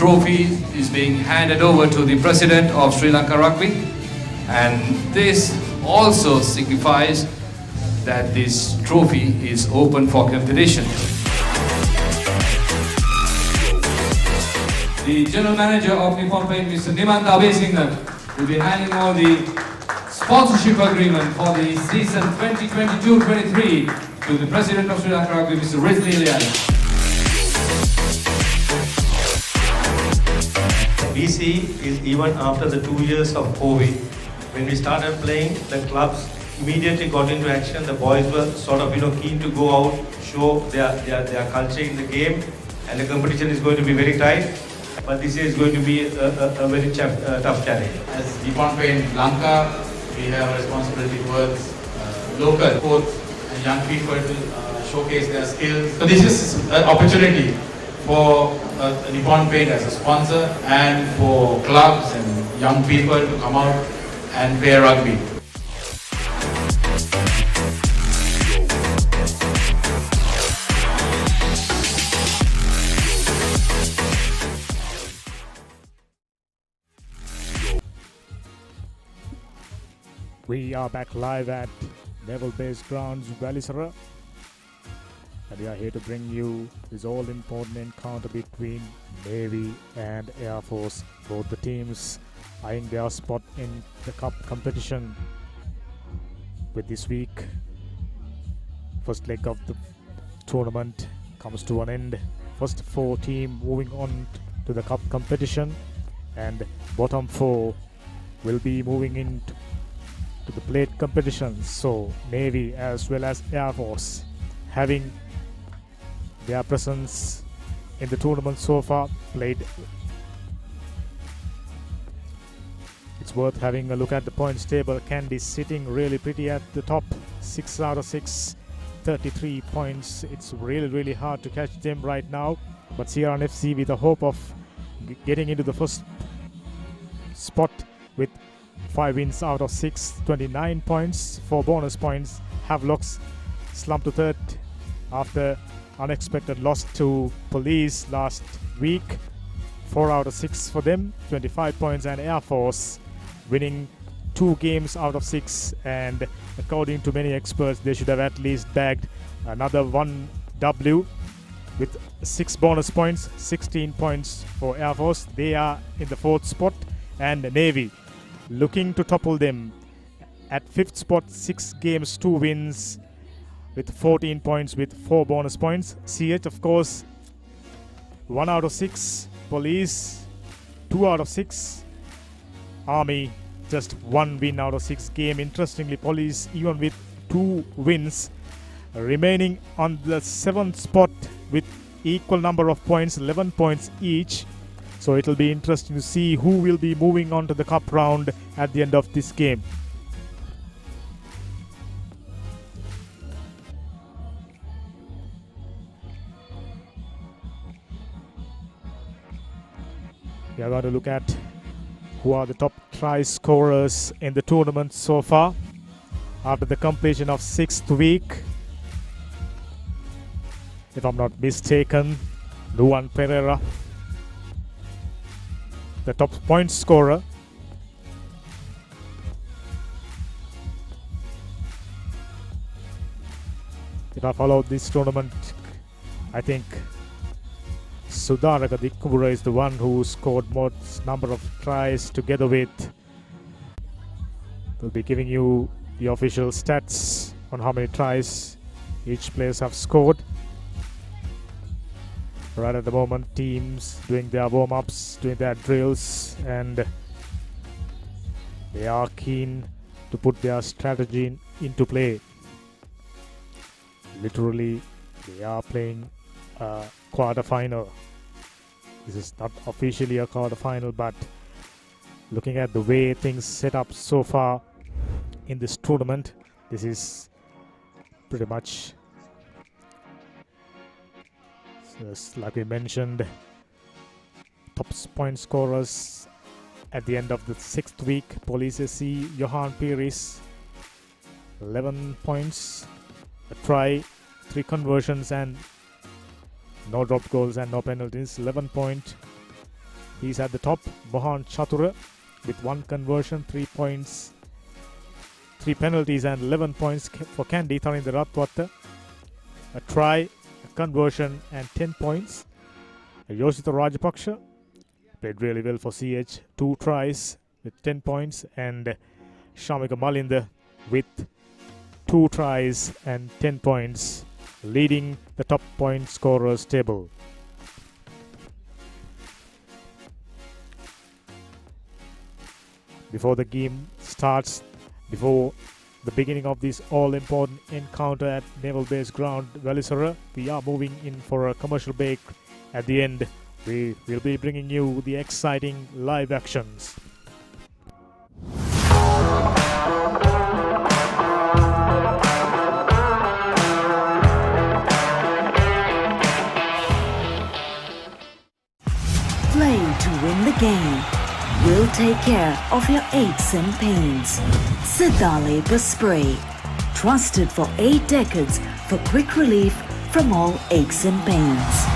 trophy is being handed over to the President of Sri Lanka Rugby, and this also signifies that this trophy is open for competition. The General Manager of Nippon Paint, Mr. Nippon will be handing over the sponsorship agreement for the season 2022-23 to the President of Sri Lanka Rugby, Mr. Rizli Lian. We see is even after the 2 years of COVID, when we started playing, the clubs immediately got into action. The boys were sort of keen to go out, show their culture in the game, and the competition is going to be very tight. But this year is going to be a very tough challenge. As Nippon Paint Lanka, we have a responsibility towards local sports and young people to showcase their skills. So this is an opportunity for Nippon Paint as a sponsor and for clubs and young people to come out and play rugby. We are back live at Naval Base Grounds, Valisara, and we are here to bring you this all-important encounter between Navy and Air Force. Both the teams eyeing their spot in the Cup competition with this week. First leg of the tournament comes to an end. First 4 teams moving on to the Cup competition, and bottom 4 will be moving into the plate competition. So Navy as well as Air Force having their presence in the tournament so far played. It's worth having a look at the points table. Candy sitting really pretty at the top, 6 out of 6, 33 points. It's really hard to catch them right now, but Sierra FC with the hope of getting into the first spot with 5 wins out of 6, 29 points, 4 bonus points. Havelocks slumped to third after unexpected loss to Police last week, 4 out of 6 for them, 25 points. And Air Force winning 2 games out of 6, and according to many experts they should have at least bagged another 1 W with 6 bonus points, 16 points for Air Force. They are in the 4th spot, and Navy looking to topple them at 5th spot, 6 games, 2 wins with 14 points with 4 bonus points. CH, of course, 1 out of 6. Police, 2 out of 6. Army, just 1 win out of 6 game. Interestingly, Police, even with 2 wins, remaining on the 7th spot with equal number of points, 11 points each. So it will be interesting to see who will be moving on to the cup round at the end of this game. We are going to look at who are the top try scorers in the tournament so far after the completion of 6th week. If I'm not mistaken, Luan Pereira, the top point scorer. If I follow this tournament, I think Sudaraka Dikkubura is the one who scored most number of tries together with. We'll be giving you the official stats on how many tries each players have scored. Right at the moment, teams doing their warm-ups, doing their drills, and they are keen to put their strategy into play. Literally, they are playing a quarter-final. This is not officially a quarter-final, but looking at the way things set up so far in this tournament, this is pretty much, just like we mentioned, top point scorers at the end of the 6th week. Police SC, Johan Piris, 11 points, a try, 3 conversions, and no drop goals and no penalties, 11 point. He's at the top. Mohan Chatura with 1 conversion, 3 points, 3 penalties and 11 points for Kandy Tharinda Ratwatta. A try, a conversion and 10 points. Yoshita Rajapaksha played really well for CH. 2 tries with 10 points, and Shamika Malinda with 2 tries and 10 points, leading the top point scorers table. Before the game starts, before the beginning of this all-important encounter at Naval Base Ground, Velisara, we are moving in for a commercial break. At the end, we will be bringing you the exciting live actions. Play to win the game. We'll take care of your aches and pains. Siddha Labor Spray. Trusted for 8 decades for quick relief from all aches and pains.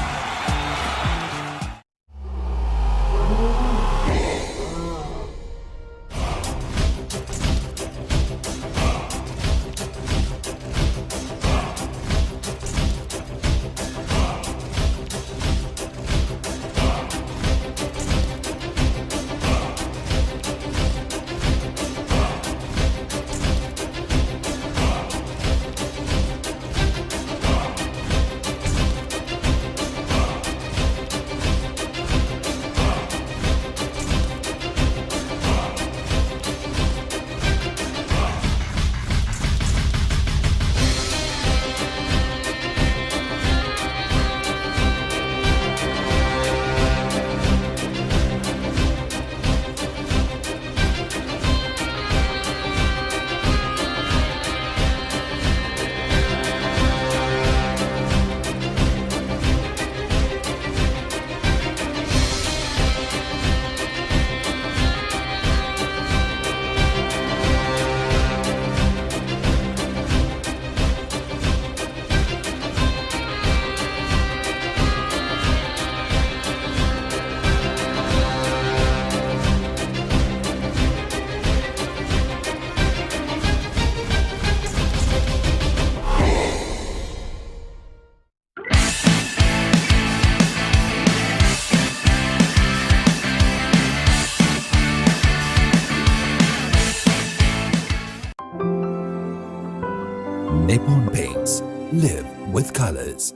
Nippon Paints. Live with colors.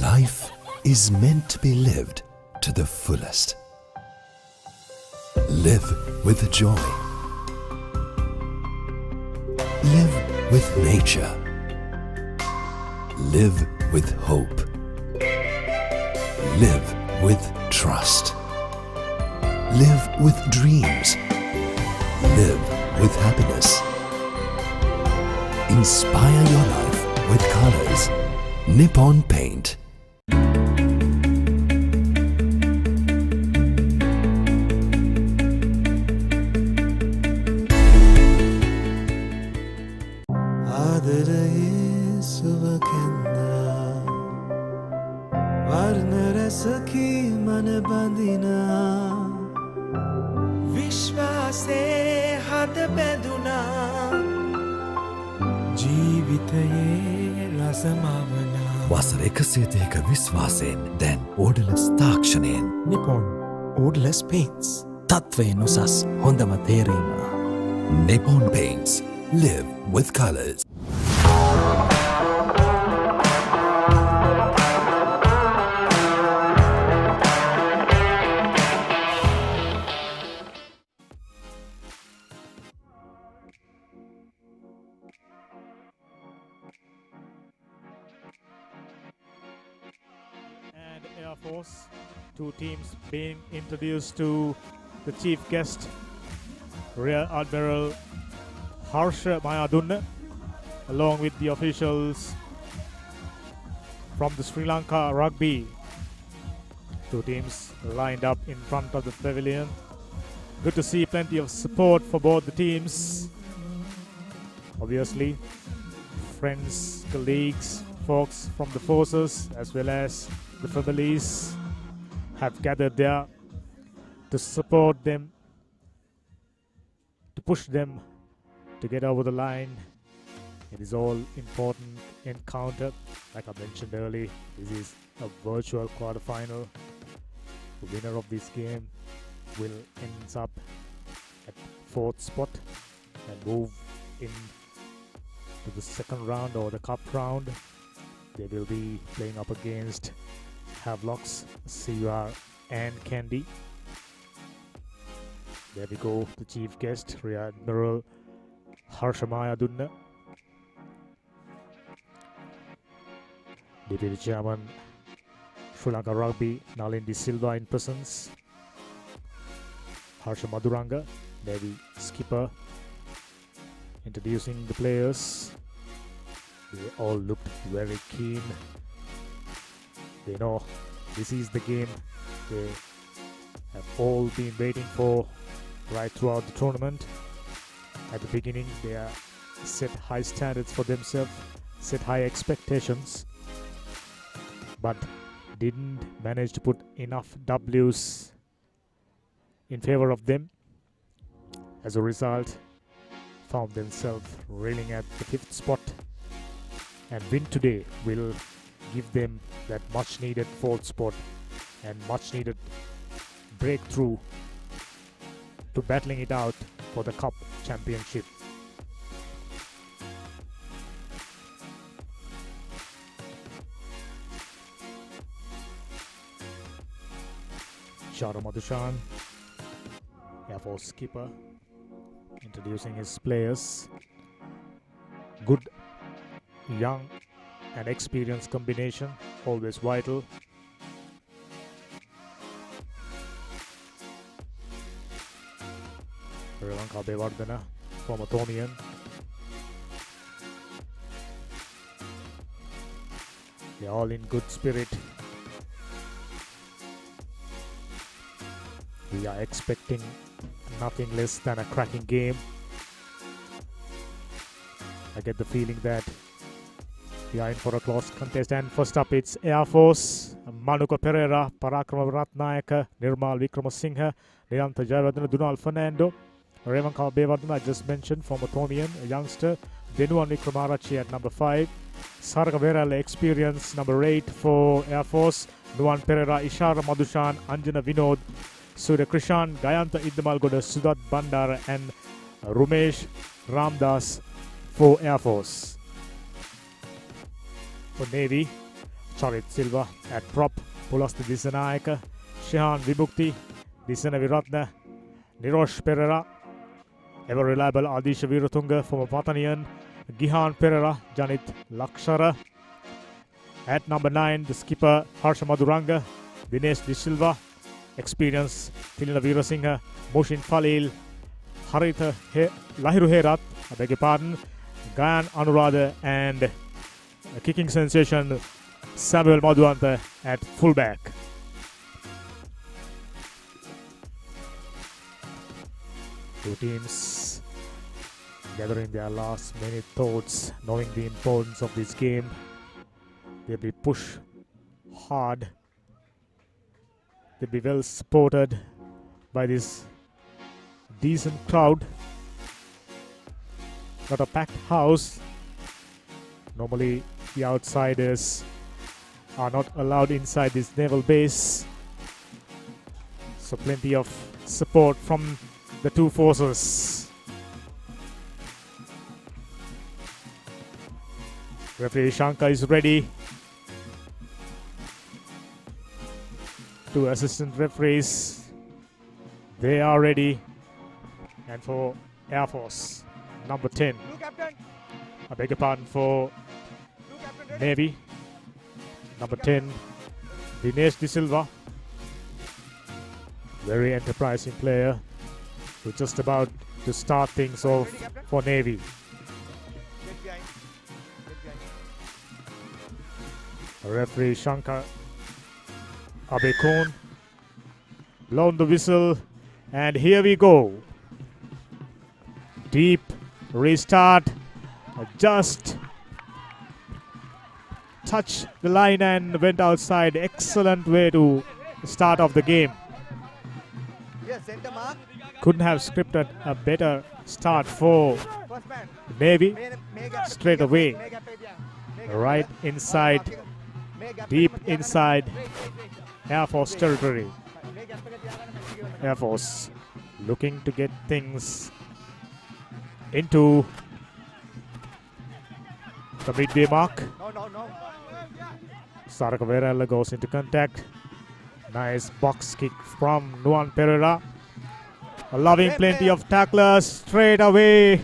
Life is meant to be lived to the fullest. Live with joy. Live with nature. Live with hope. Live with trust. Live with dreams. Live with happiness. Inspire your life with colors. Nippon Paint. වසර 102ක විශ්වාසයෙන් දැන් ඕඩලස් තාක්ෂණයෙන් Nippon Odorless Paints. තත්වයෙන් උසස් හොඳම තේරීම. Nippon Paints. Live with colors. Air Force, 2 teams being introduced to the chief guest, Rear Admiral Harsha Mayadunna, along with the officials from the Sri Lanka Rugby. 2 teams lined up in front of the pavilion. Good to see plenty of support for both the teams. Obviously, friends, colleagues, folks from the forces as well as the families have gathered there to support them, to push them to get over the line. It is all important encounter. Like I mentioned earlier, this is a virtual quarterfinal. The winner of this game will end up at 4th spot and move in to the second round or the cup round. They will be playing up against Havelocks, CUR and Candy. There we go, the chief guest, Rear Admiral Harshamaya Dunna. Deputy Chairman Sri Lanka Rugby Nalin De Silva in presence. Harsha Maduranga, Navy skipper, introducing the players. They all looked very keen. They know this is the game they have all been waiting for right throughout the tournament. At the beginning, they set high standards for themselves, set high expectations, but didn't manage to put enough W's in favor of them. As a result, found themselves reeling at the 5th spot, and win today will give them that much needed 4th spot and much needed breakthrough to battling it out for the cup championship. Shara Madhushan, Air Force skipper, introducing his players. Good, young and experienced combination, always vital. Lanka Bevardhana, former Thonian. They're all in good spirit. We are expecting nothing less than a cracking game. I get the feeling that we are in for a close contest. And first up, it's Air Force. Manuka Pereira, Parakrama Ratnayaka, Nirmal Vikramasinghe, Niranta Jayawardena, Dunal Fernando, Revanka Bevardhana, I just mentioned, former Thonian, a youngster. Denuan Vikramarachi at number 5. Sarga Verale, experience, number 8 for Air Force. Nuan Pereira, Ishara Madhushan, Anjana Vinod, Surya Krishan, Gayanta Iddamalgoda, Sudat Bandara, and Rumesh Ramdas for Air Force. For Navy, Charit Silva at prop, Pulasta Disanayaka, Shehan Vibukti, Disana Viratna, Nirosh Pereira, ever reliable Adisha Viratunga, former Patanian, Gihan Pereira, Janit Lakshara. At number 9, the skipper Harsha Maduranga, Dinesh De Silva, experience Tilina Virasinghe, Moshin Falil, Harita Lahiru Herat, I beg your pardon, Gayan Anuradha, and kicking sensation Samuel Madhuanta at fullback. Two teams gathering their last minute thoughts, knowing the importance of this game. They'll be pushed hard. They'll be well supported by this decent crowd. Not a packed house. Normally the outsiders are not allowed inside this naval base. So plenty of support from the two forces. Referee Shankar is ready. Two assistant referees, they are ready. And for Air Force, number 10. I beg your pardon, for Navy, number 10, Dinesh De Silva. Very enterprising player. We're just about to start things off for Navy. Referee Shankar Abekon blown the whistle, and here we go. Deep restart. Just touched the line and went outside. Excellent way to start off the game. Couldn't have scripted a better start for Navy. Straight away, right inside, deep inside Air Force territory. Air Force looking to get things into the midway mark. Saraka Verella goes into contact. Nice box kick from Nuan Pereira. Allowing plenty of tacklers straight away.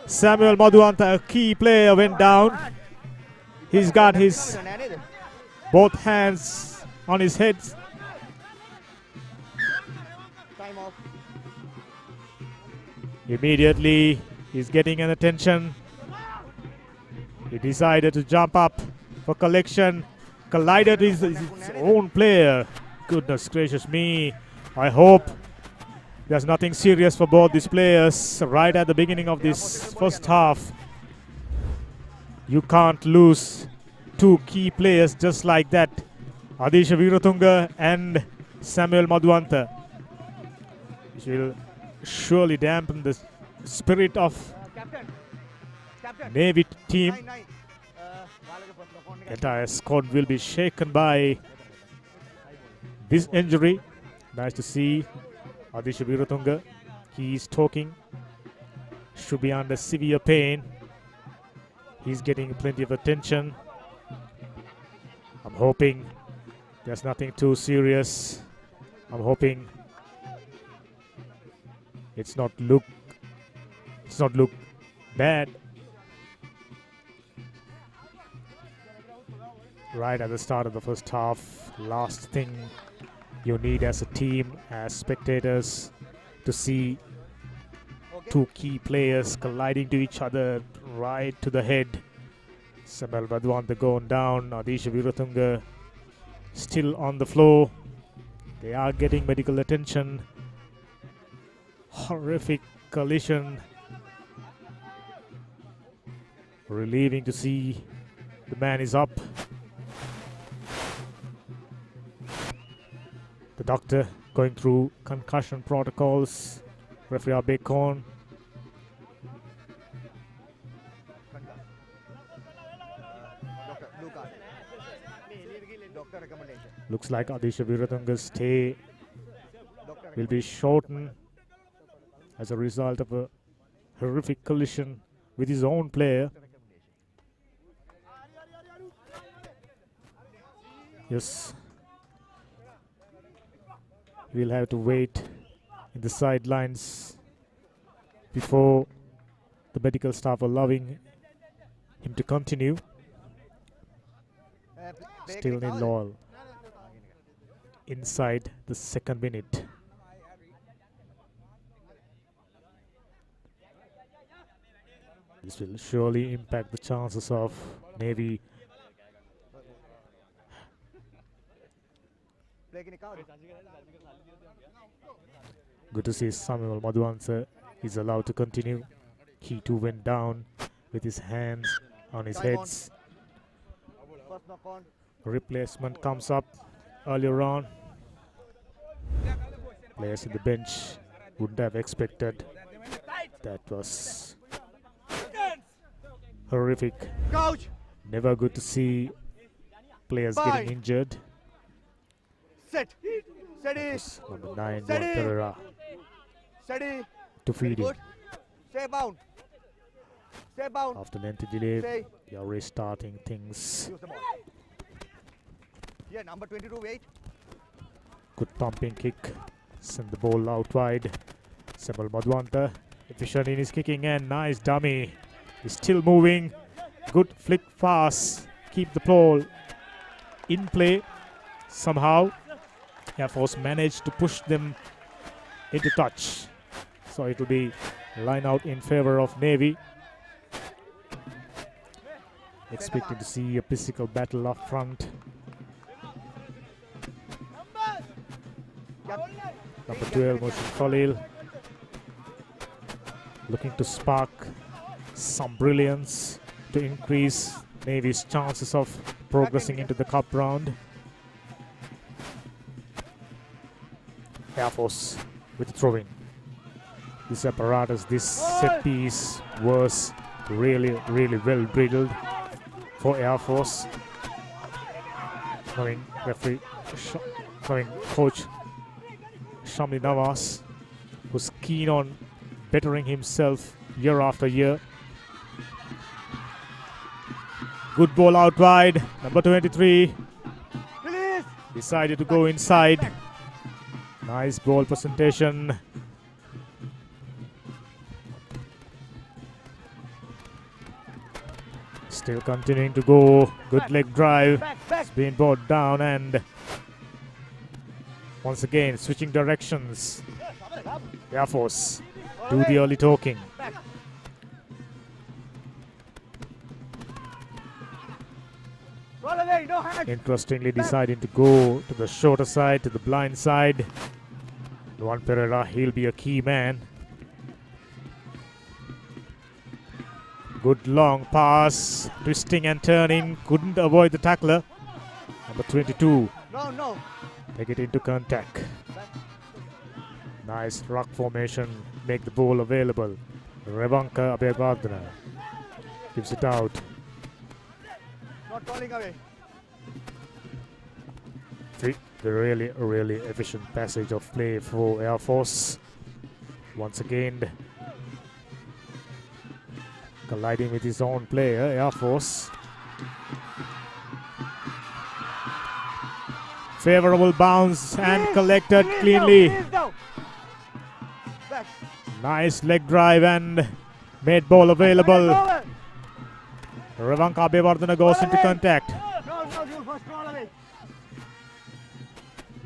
Samuel Madhuanta, a key player, went down. He's got his both hands on his head. Immediately, he's getting an attention. He decided to jump up for collection. Collided with his own player. Goodness gracious me. I hope there's nothing serious for both these players right at the beginning of this first half. You can't lose two key players just like that. Adisha Veeratunga and Samuel Madhuanta. Which will surely dampen the spirit of Navy team. Entire squad will be shaken by this injury. Nice to see Adisha Veeratunga. He's talking. Should be under severe pain. He's getting plenty of attention. I'm hoping there's nothing too serious. I'm hoping it's not look bad. Right at the start of the first half, last thing you need as a team, as spectators, to see two key players colliding to each other right to the head. Samuel Madhuanta going down, Adisha Veeratunga still on the floor. They are getting medical attention. Horrific collision. Relieving to see the man is up. The doctor going through concussion protocols. Referee Bacon. Looks like Adisha Veeratunga's stay will be shortened as a result of a horrific collision with his own player. Yes. We'll have to wait in the sidelines before the medical staff allowing him to continue. Still nil all inside the second minute. This will surely impact the chances of Navy good to see Samuel Madhuanta is allowed to continue. He too went down with his hands on his heads. Replacement comes up earlier on. Players in the bench wouldn't have expected. That was horrific. Never good to see players getting injured. Set. Steady. Number 9, Juan Pereira. Steady. To feed him. Stay bound. Stay bound. After lengthy delay, they are restarting things. Yeah, number 22, wait. Good pumping kick. Send the ball out wide. Samuel Madhuanta efficient in his kicking and nice dummy. He's still moving. Good flick pass. Keep the ball in play somehow. Air Force managed to push them into touch. So it will be line out in favor of Navy. Expecting to see a physical battle up front. Number 12, Moshin Khalil. Looking to spark some brilliance to increase Navy's chances of progressing into the cup round. Air Force with the throw-in. This apparatus, this set piece was really well drilled for Air Force. Knowing coach Shamli Nawaz, who's keen on bettering himself year after year. Good ball out wide. Number 23 decided to go inside. Nice ball presentation. Still continuing to go. Good leg drive. It's been brought down and once again switching directions. Air Force do the early talking. Interestingly deciding to go to the shorter side, to the blind side. Luan Pereira, he'll be a key man. Good long pass, twisting and turning, couldn't avoid the tackler. Number 22. No. Take it into contact. Nice ruck formation, make the ball available. Revanka Abhegardana gives it out. Not falling away. The really efficient passage of play for Air Force. Once again, colliding with his own player, Air Force. Favorable bounce and collected cleanly. Nice leg drive and made ball available. Revanka Abhegardana goes into contact.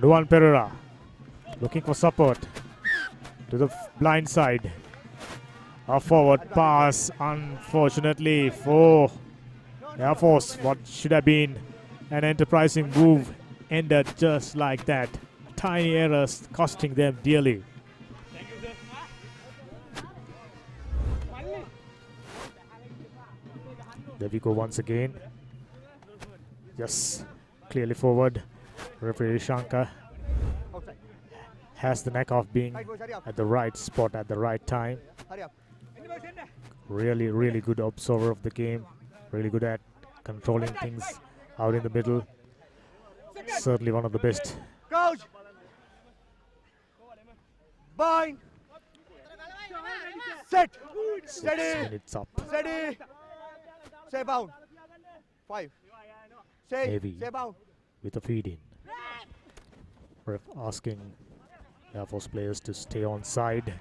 Luan Pereira looking for support to the blind side. A forward pass, unfortunately for Air Force. What should have been an enterprising move ended just like that. Tiny errors costing them dearly. There we go once again. Yes, clearly forward. Referee Shankar has the knack of being at the right spot at the right time. Really good observer of the game. Really good at controlling things out in the middle. Certainly one of the best. Coach! Bind! Set! 6 Steady! minutes up. Steady! Stay bound. 5. Heavy. Stay bound. With a feed in. Ref asking Air Force players to stay on side.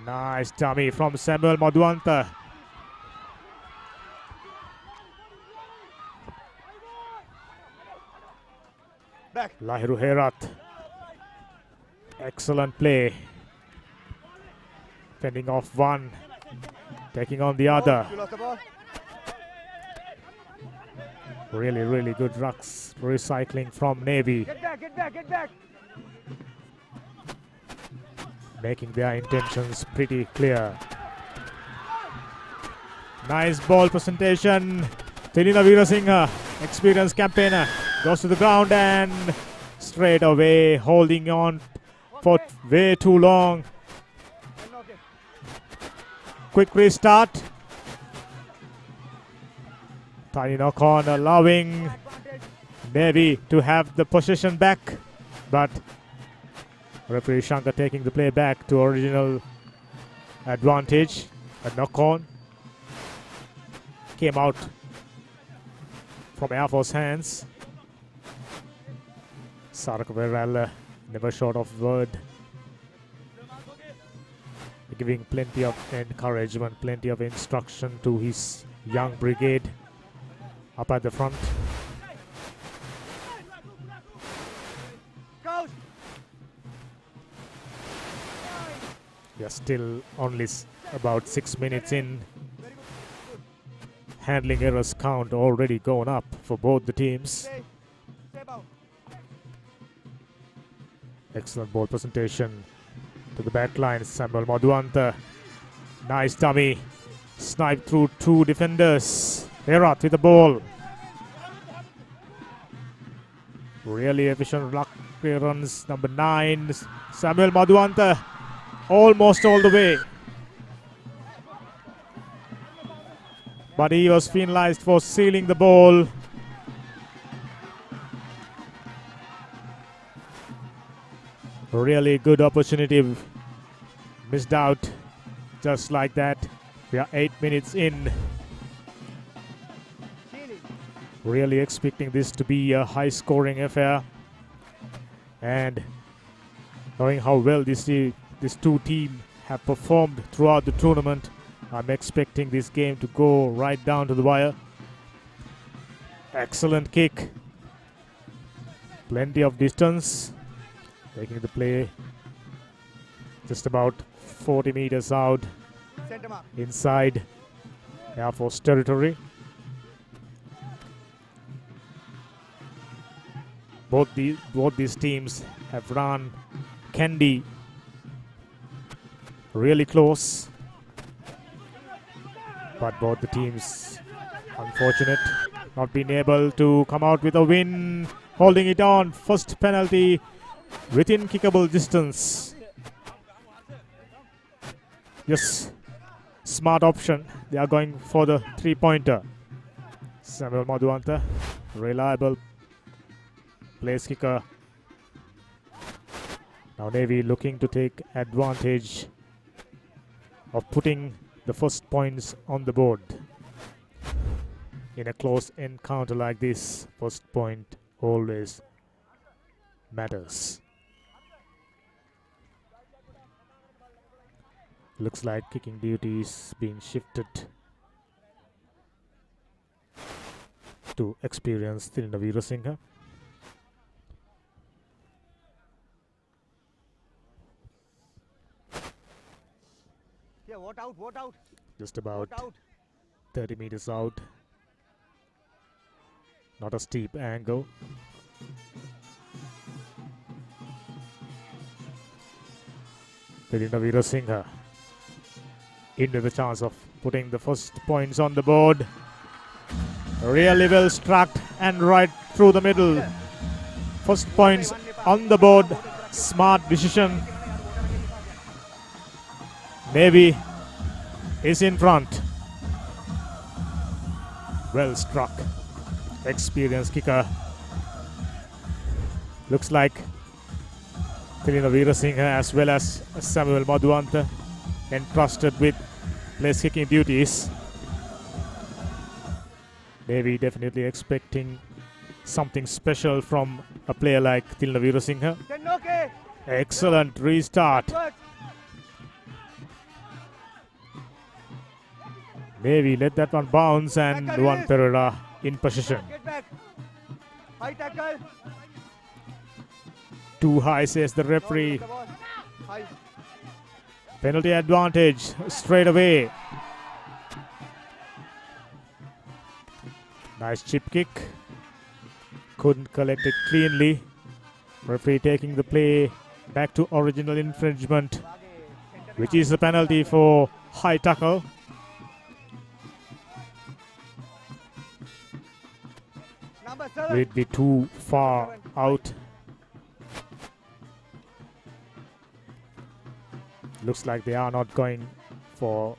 Nice dummy from Samuel Madhuanta. Back. Lahiru Herat. Excellent play. Fending off one. Taking on the other. You lost the ball. Really good rucks. Recycling from Navy. Get back. Making their intentions pretty clear. Nice ball presentation. Telina Veerasinghe, experienced campaigner, goes to the ground and straight away holding on for way too long. Quick restart. Tiny knock on, allowing Navy to have the possession back, but referee Shankar taking the play back to original advantage. A knock on came out from Air Force hands. Sarak Verrell never short of word, giving plenty of encouragement, plenty of instruction to his young brigade up at the front. Coach. We are still only about 6 minutes in. Handling errors count already gone up for both the teams. Stay bound. Excellent ball presentation to the back line. Samuel Madhuanta. Nice dummy. Sniped through two defenders. Herat with the ball. Really efficient ruck runs. Number 9, Samuel Madhuanta, almost all the way. But he was penalized for sealing the ball. Really good opportunity. Missed out just like that. We are 8 minutes in. Really expecting this to be a high scoring affair. And knowing how well these two teams have performed throughout the tournament, I'm expecting this game to go right down to the wire. Excellent kick. Plenty of distance. Taking the play just about 40 meters out inside Air Force territory. Both these teams have run Candy really close, but both the teams unfortunate not being able to come out with a win. Holding it on, first penalty within kickable distance. Yes, smart option. They are going for the 3-pointer. Samuel Madhuanta, reliable place kicker. Now Navy looking to take advantage of putting the first points on the board. In a close encounter like this, first point always matters. Looks like kicking duty is being shifted to experienced Tilna Veerasinghe. Yeah, what out? Just about 30 meters out. Not a steep angle. Tilna Veerasinghe in with the chance of putting the first points on the board. Really well struck and right through the middle. First points on the board. Smart decision. Navy is in front. Well struck. Experienced kicker. Looks like Tilna Veerasinghe as well as Samuel Madhuanta entrusted with place kicking duties. Navy definitely expecting something special from a player like Tilna Veerasinghe. Excellent restart. Navy let that one bounce and Juan Pereira in position. High tackle. Too high, says the referee. Penalty advantage straight away. Nice chip kick. Couldn't collect it cleanly. Referee taking the play back to original infringement, which is a penalty for high tackle. Will it be too far out? Looks like they are not going for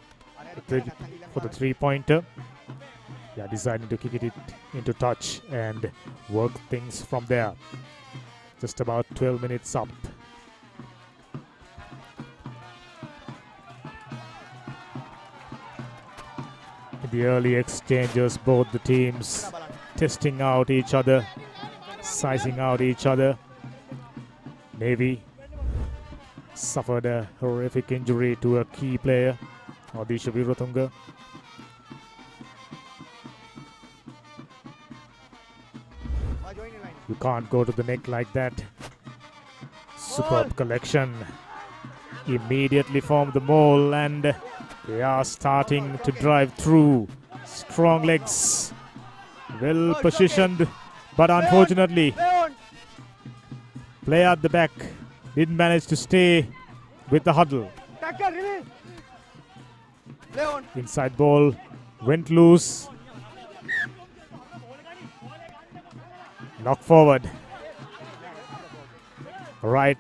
the 3-pointer. They are deciding to kick it into touch and work things from there. Just about 12 minutes up. In the early exchanges, both the teams testing out each other, sizing out each other. Navy suffered a horrific injury to a key player, Odisha Viratunga. You can't go to the neck like that. Superb collection. Immediately form the mole and they are starting to drive through. Strong legs. Well positioned, but unfortunately, player at the back didn't manage to stay with the huddle. Play on. Inside ball went loose. Knock forward. Right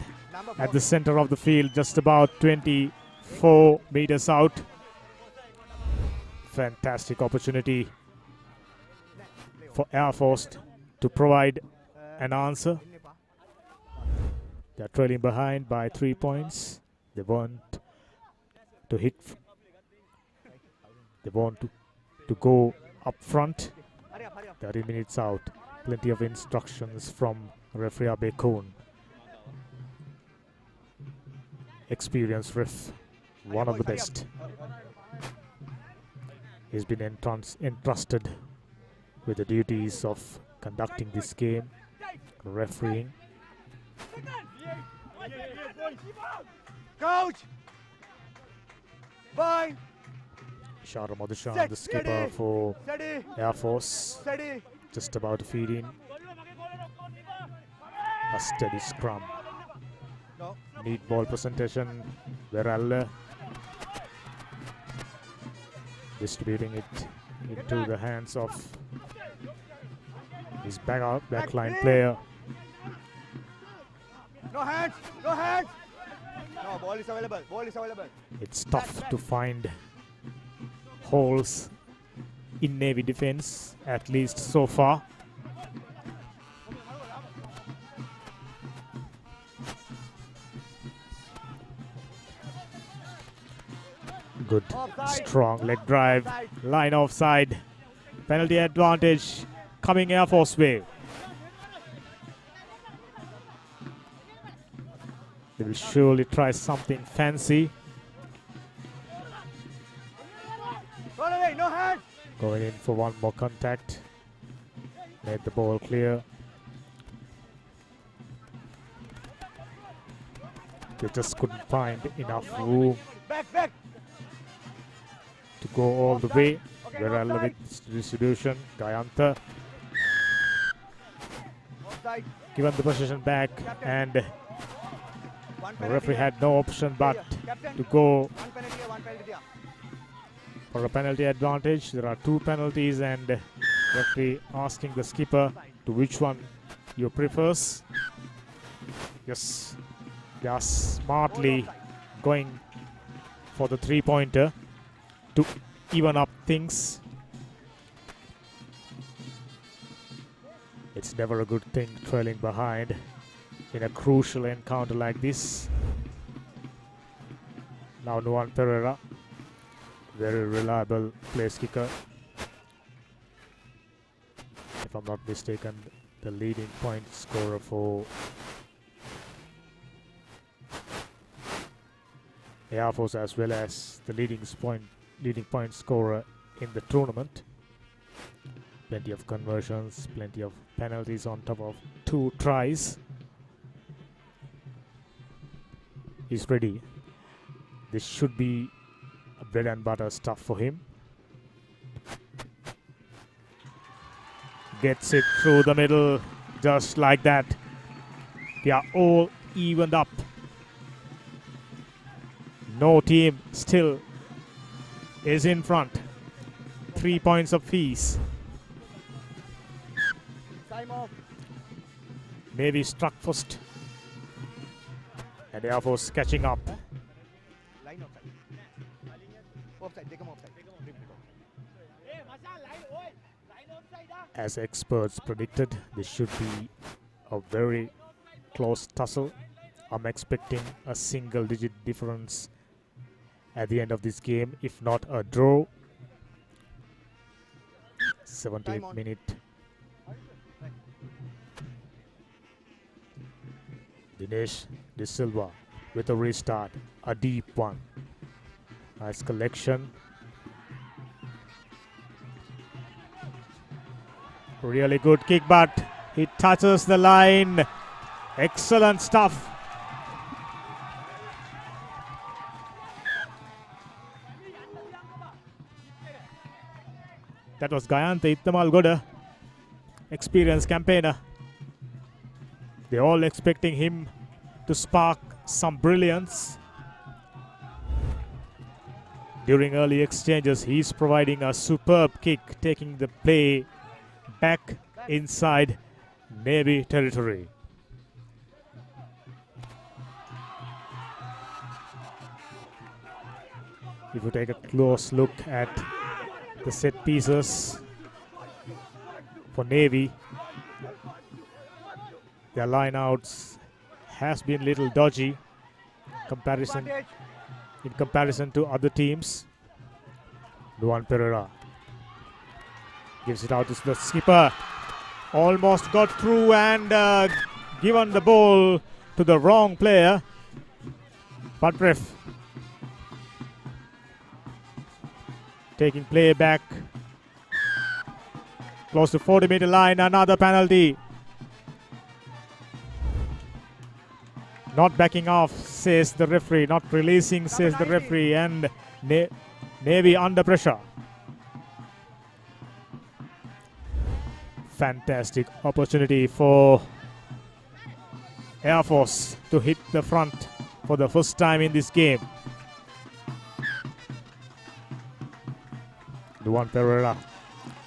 at the center of the field, just about 24 meters out. Fantastic opportunity for Air Force to provide an answer. They're trailing behind by 3 points. They want to hit. They want to go up front. 30 minutes out. Plenty of instructions from referee Abe Koon. Experienced ref, one of the best. He's been entrusted with the duties of conducting this game, refereeing. Coach! Fine! Shara Madhushan, the skipper for Air Force, Steady! just about to feed in. A steady scrum. No. Neat ball presentation. Veralle distributing it into the hands of his backline player. No hands! No hands! No, ball is available. Ball is available. It's tough to find holes in Navy defense, at least so far. Good, strong leg drive, line offside, penalty advantage coming Air Force way. They will surely try something fancy. Run away! No hands! Going in for one more contact. Made the ball clear. They just couldn't find enough room Back, back! to go all the way. Okay, Veralla offside. with distribution. Gayantha Offside. given the possession back, and the One referee penalty had no option but Captain. to go One penalty here, one penalty here. for a penalty advantage. There are 2 penalties, and referee asking the skipper to which one you prefers. Yes, they are smartly going for the 3-pointer to even up things. It's never a good thing trailing behind in a crucial encounter like this. Now Nuan Pereira, very reliable place kicker. If I'm not mistaken, the leading point scorer for Air Force, as well as the leading point scorer in the tournament. Plenty of conversions, plenty of penalties on top of 2 tries. He's ready. This should be a bread and butter stuff for him. Gets it through the middle, just like that. They are all evened up. No team still is in front. 3 points apiece. Time off. Navy struck first. And Air Force catching up. Line offside. Offside, take him offside. As experts predicted, this should be a very close tussle. I'm expecting a single-digit difference at the end of this game, if not a draw. 78th minute. Dinesh De Silva with a restart, a deep one. Nice collection. Really good kick, but he touches the line. Excellent stuff. That was Gayantha Ittamalgoda, experienced campaigner. They're all expecting him to spark some brilliance. During early exchanges, he's providing a superb kick, taking the play back inside Navy territory. If you take a close look at the set pieces for Navy, their lineouts has been a little dodgy in comparison to other teams. Duan Pereira gives it out to the skipper. Almost got through and given the ball to the wrong player. But ref taking play back close to 40-meter line. Another penalty. Not backing off, says the referee. Not releasing, says the referee. And Navy under pressure. Fantastic opportunity for Air Force to hit the front for the first time in this game. Duan Pereira,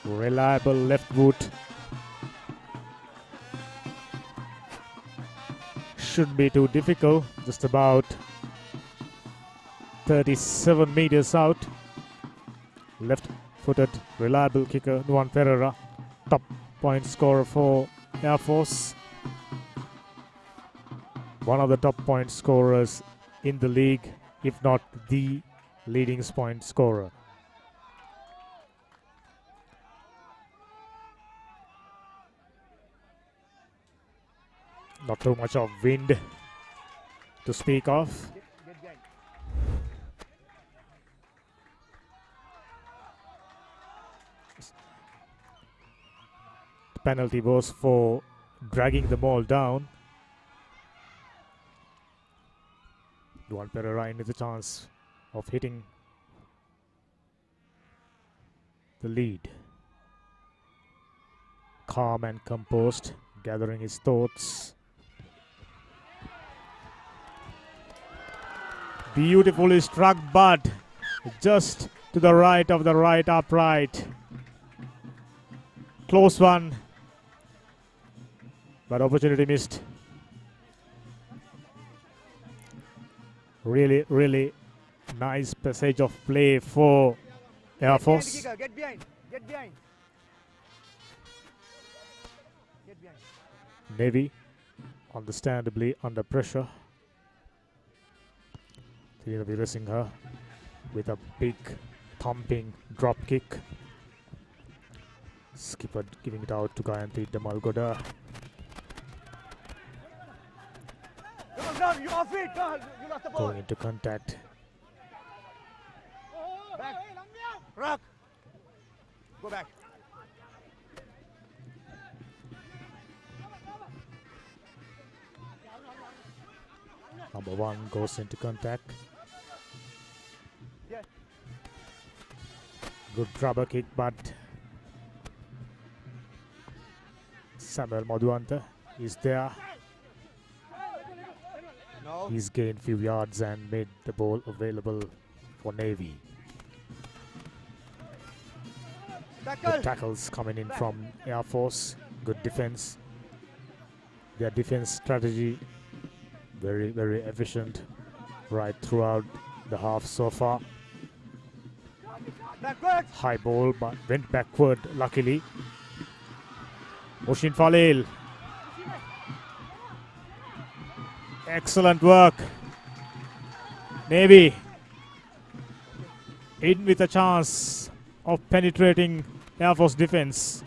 reliable left boot. Shouldn't be too difficult, just about 37 meters out. Left-footed, reliable kicker, Duan Pereira, top point scorer for Air Force. One of the top point scorers in the league, if not the leading point scorer. Not too much of wind to speak of. The penalty was for dragging the ball down. Duan Pereira with a chance of hitting the lead. Calm and composed, gathering his thoughts. Beautifully struck, but just to the right of the right upright. Close one, but opportunity missed. Really, really nice passage of play for Air Force. Get behind. Get behind. Get behind. Navy, understandably under pressure. Virasinghe with a big thumping drop kick. Skipper giving it out to Gayanthi Damalgoda. You off it. You lost the ball. Going into contact. Back. Rock. Go back. Number one goes into contact. Yes. Good rubber kick, but Samuel Madhuanta is there. No. He's gained few yards and made the ball available for Navy. Good tackles coming in from Air Force. Good defense. Their defense strategy very, very efficient right throughout the half so far. Backwards. High ball, but went backward, luckily. Oshin Falil. Excellent work. Navy in with a chance of penetrating Air Force defense.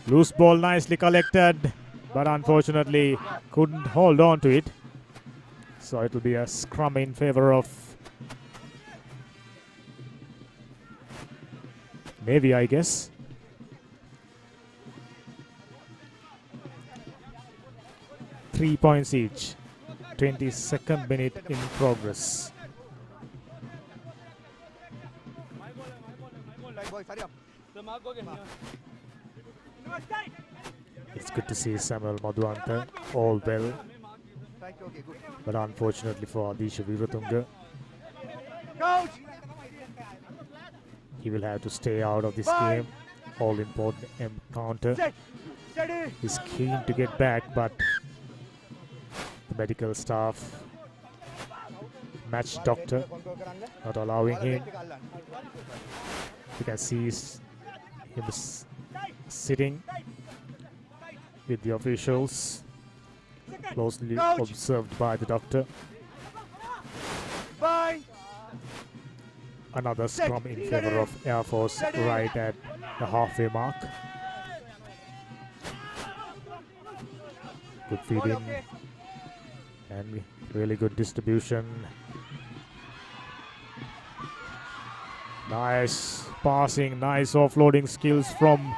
Loose ball nicely collected, but unfortunately couldn't hold on to it. So it will be a scrum in favor of Navy, I guess. Three points each. 22nd minute in progress. It's good to see Samuel Madhuanta all well. But unfortunately for Adisha Viratunga, Coach! he will have to stay out of this game. All important encounter. Set! Steady! He's keen to get back, but the medical staff, match doctor, not allowing him. You can see him sitting with the officials, closely observed by the doctor. Fine! Another scrum in favor of Air Force right at the halfway mark. Good feeding and really good distribution. Nice passing, nice offloading skills from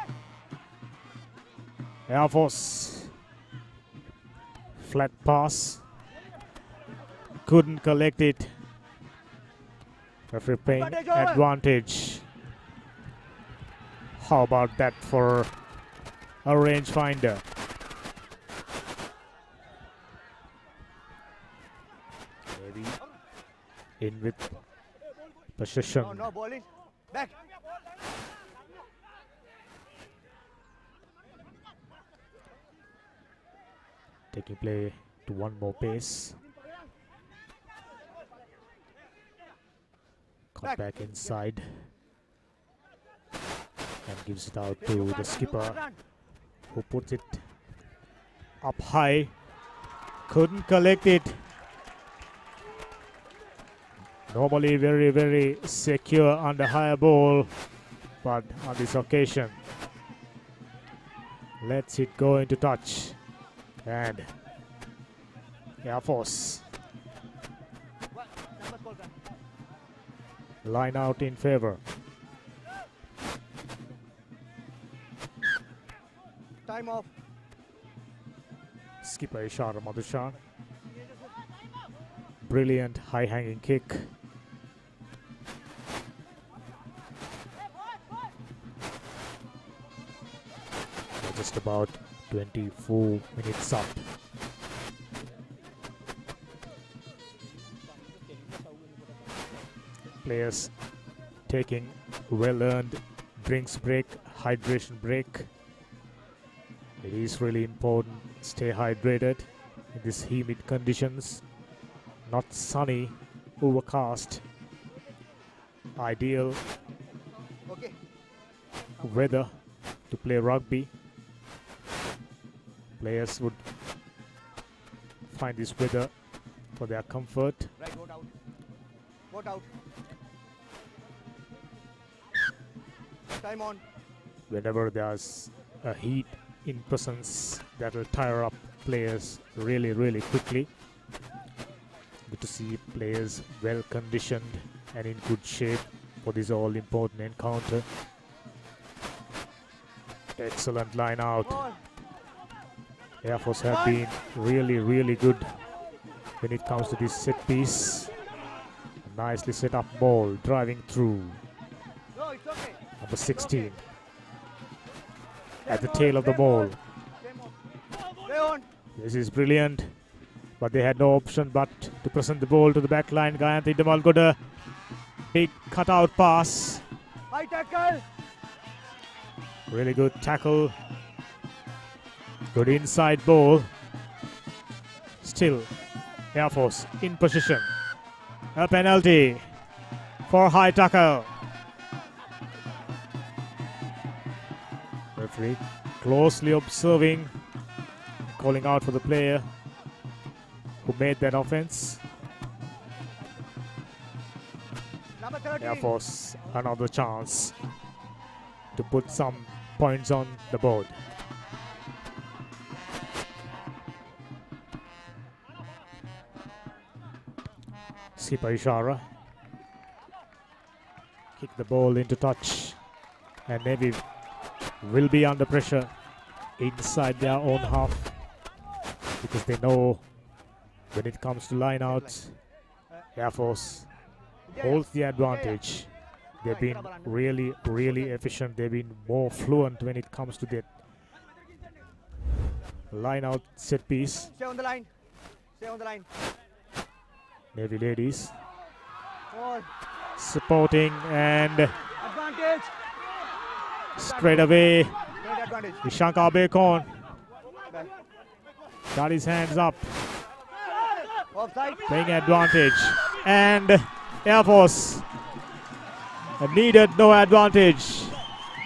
Air Force. Flat pass. Couldn't collect it. Referee playing advantage. How about that for a rangefinder? Maybe in with possession. No, no, ball in. Back. Taking play to one more pace. Cut back inside. And gives it out to the skipper, who puts it up high. Couldn't collect it. Normally very, very secure on the higher ball, but on this occasion lets it go into touch. And Air Force line out in favor. Time off. Skipper Ishara Madhushan. Brilliant high hanging kick. Just about 24 minutes up. Players taking well-earned drinks break, hydration break. It is really important. Stay hydrated in these humid conditions. Not sunny, overcast. Ideal weather to play rugby. Players would find this weather for their comfort. Right, go out. Go out. Time on. Whenever there's a heat in presence, that will tire up players really, really quickly. Good to see players well conditioned and in good shape for this all important encounter. Excellent line out. Ball. Air Force have been really, really good when it comes to this set piece. Nicely set up ball, driving through. No, it's okay. Number 16 at the tail of the ball. Stay on. This is brilliant, but they had no option but to present the ball to the back line. Gayanthi Damal got a big cutout pass. High tackle. Really good tackle. Good inside ball. Still, Air Force in position. A penalty for high tackle. Referee closely observing, calling out for the player who made that offense. Number 13. Air Force another chance to put some points on the board. Skipper Ishara kick the ball into touch, and Navy will be under pressure inside their own half because they know when it comes to line outs, Air Force holds the advantage. They've been really, really efficient. They've been more fluent when it comes to that line out set piece. Stay on the line. Stay on the line. Navy ladies Ball. supporting and Advantage. straight away Great advantage. Ishanka Bacon Back. got his hands up, Offside. playing advantage, and Air Force needed no advantage.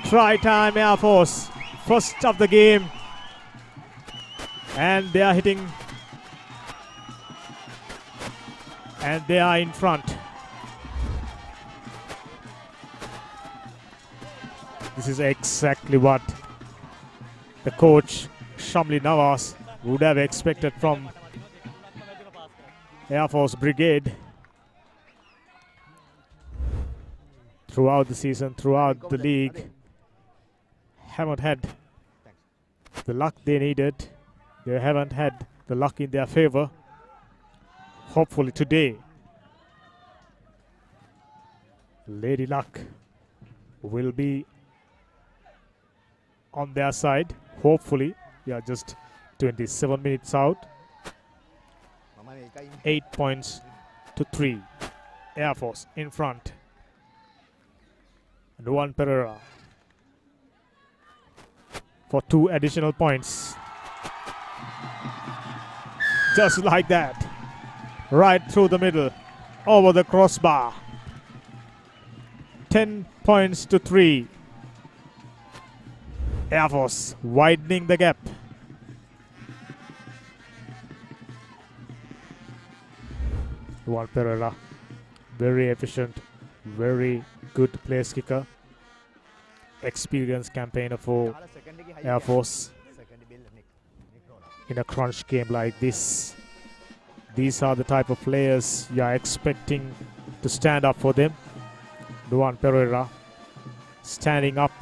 Try time Air Force, first of the game, and they are hitting and they are in front. This is exactly what the coach Shamli Nawaz would have expected from Air Force Brigade throughout the season, throughout the league. Haven't had the luck they needed. They haven't had the luck in their favor. Hopefully today, Lady Luck will be on their side. Hopefully, we are just 27 minutes out. 8 points to 3. Air Force in front. And Juan Pereira for 2 additional points. Just like that. Right through the middle. Over the crossbar. 10 points to 3. Air Force widening the gap. Juan Pereira, very efficient, very good place kicker. Experienced campaigner for Air Force. In a crunch game like this, these are the type of players you are expecting to stand up for them. Juan Pereira standing up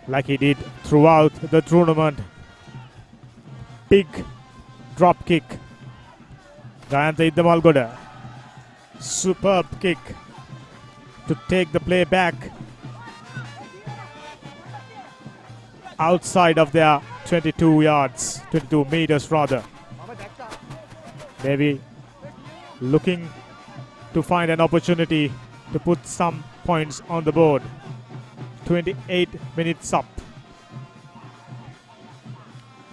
like he did throughout the tournament. Big drop kick. Gayantha Iddamalgoda. Superb kick to take the play back outside of their 22 yards, 22 meters rather. Maybe looking to find an opportunity to put some points on the board. 28 minutes up.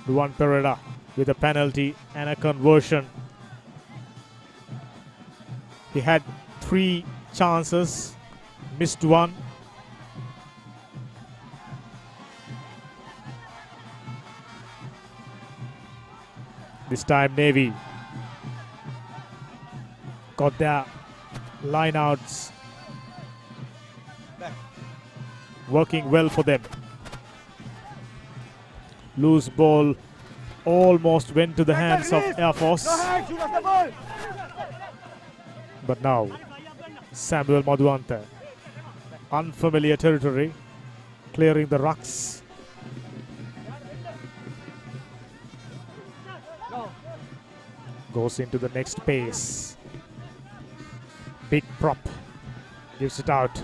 Juan Pereira with a penalty and a conversion. He had 3 chances, missed one. This time Navy got their lineouts working well for them. Loose ball almost went to the hands of Air Force. But now Samuel Madhuanta, unfamiliar territory, clearing the rucks. Goes into the next pace. Big prop, gives it out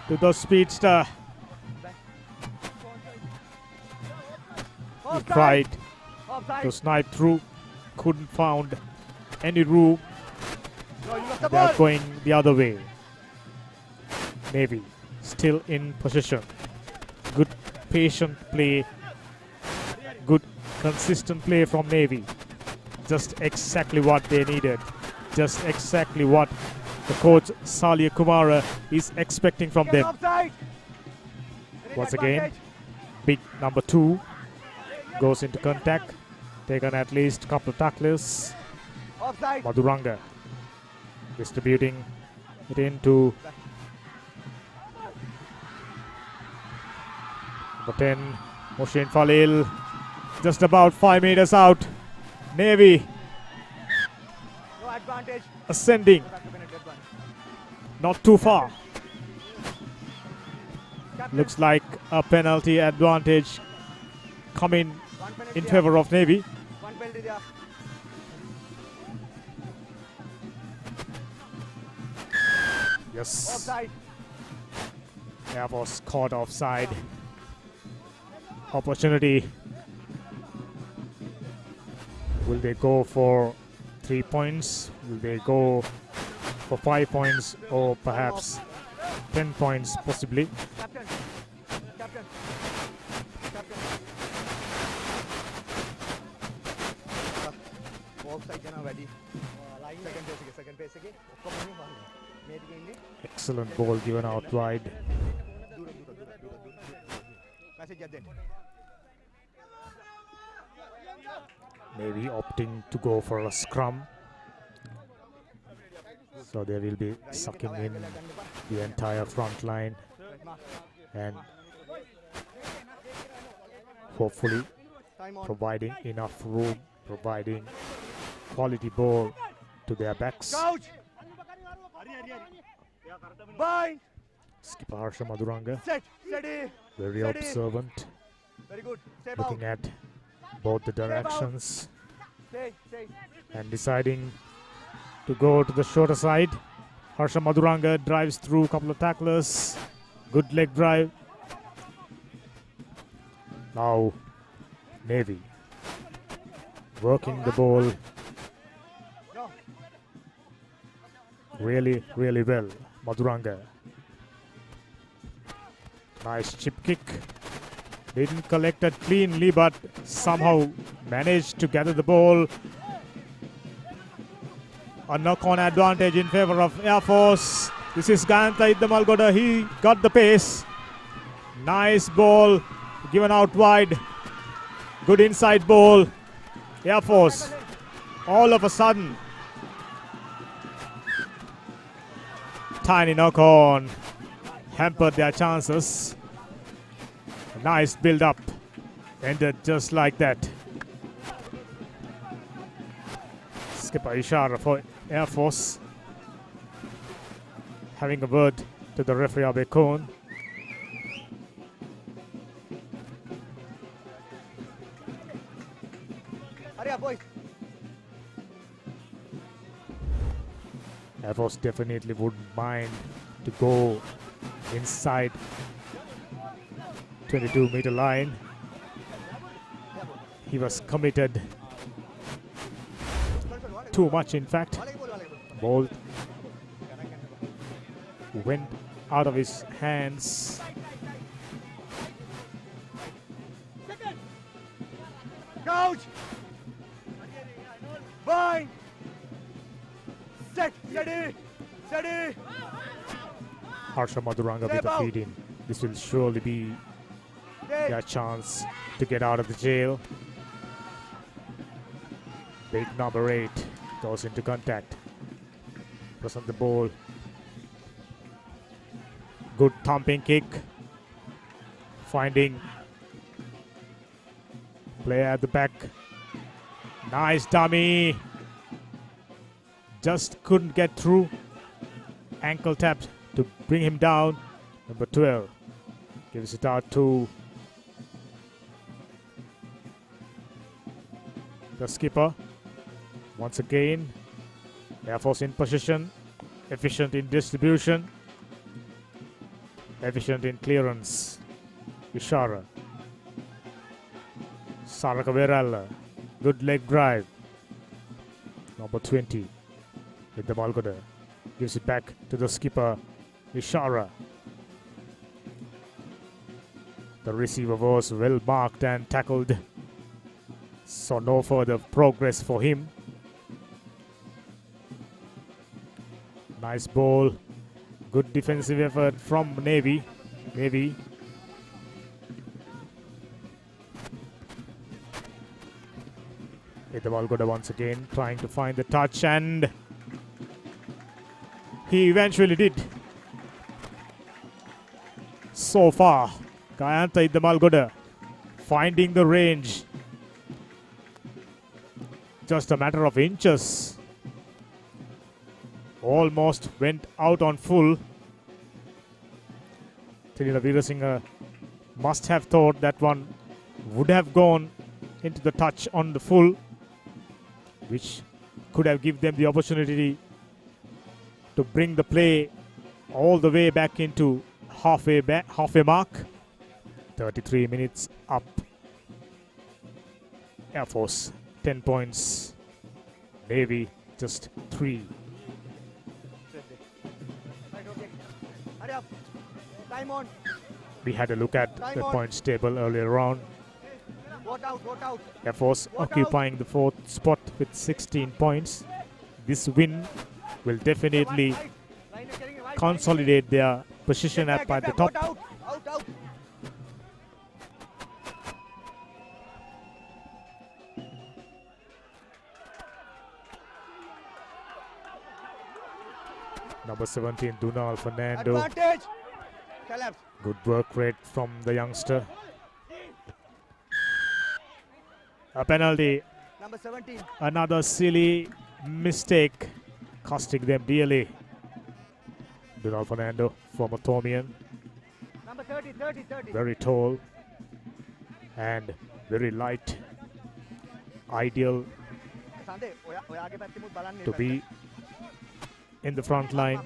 to the speedster. He tried to snipe through, couldn't found any room. They are going the other way. Navy still in possession. Good patient play. Good consistent play from Navy. Just exactly what they needed. Just exactly what the coach Salia Kumara is expecting from them. Once again, big number 2 goes into contact. Taken at least a couple of tackles. Madhuranga distributing it into number 10, Moshin Falil. Just about 5 meters out. Navy ascending. Not too far. Looks like a penalty advantage coming in favor of Navy. Yes. Air Force caught offside. Will they go for 3 points? Will they go for 5 points or perhaps 10 points possibly? Captain. Captain. Captain. Offside jana ready. Second pace again. Excellent ball given out wide. Message at that. Maybe opting to go for a scrum. So they will be sucking in the entire front line and hopefully providing enough room, providing quality ball to their backs. Coach. Bind. Skipper Harsha Maduranga, Set. Steady. very Steady. observant, Very good. Step looking out. at both the directions Stay. and deciding to go to the shorter side. Harsha Maduranga drives through a couple of tacklers. Good leg drive. Now Navy working the ball No. really well. Maduranga. Nice chip kick. Didn't collect it cleanly, but somehow managed to gather the ball. A knock-on advantage in favor of Air Force. This is Gayantha Iddamalgoda. He got the pace. Nice ball given out wide. Good inside ball. Air Force all of a sudden. Tiny knock-on hampered their chances. A nice build-up. Ended just like that. Skipper Ishara for Air Force. Having a word to the referee Abe Kohn. Hurry up, boys. Air Force definitely wouldn't mind to go inside 22-meter line. He was committed too much, in fact. Ball went out of his hands. Coach. Bind. Set. Steady. Harsha Maduranga with a feed in. This will surely be their chance to get out of the jail. Big number 8 goes into contact. Present the ball. Good thumping kick. Finding player at the back. Nice dummy. Just couldn't get through. Ankle tapped to bring him down. Number 12 gives it out to the skipper. Once again, Air Force in position, efficient in distribution, efficient in clearance. Ishara. Saraka Verala. Good leg drive. Number 20 with the Malgoda. Gives it back to the skipper, Ishara. The receiver was well marked and tackled. So no further progress for him. Nice ball. Good defensive effort from Navy. With the Malgoda once again trying to find the touch, and he eventually did. So far, Gayantha Iddamalgoda finding the range. Just a matter of inches. Almost went out on full. Thinila Veerasinghe must have thought that one would have gone into the touch on the full, which could have given them the opportunity to bring the play all the way back into halfway mark. 33 minutes up. Air Force 10 points. Navy just 3. Right, okay. Hurry up. Time on. We had a look at the points table earlier on. Vote out, vote out. Air Force occupying the 4th spot with 16 points. This win will definitely consolidate their position at the top. Out, out, out. Number 17, Dunal Fernando. Advantage. Collapse. Good work rate from the youngster. A penalty. Number 17. Another silly mistake, costing them dearly. Dunal Fernando, former Tomian. Number 30. Very tall and very light. Ideal Sande, ඔයාගේ පැත්තෙමුත් බලන්න to be in the front line.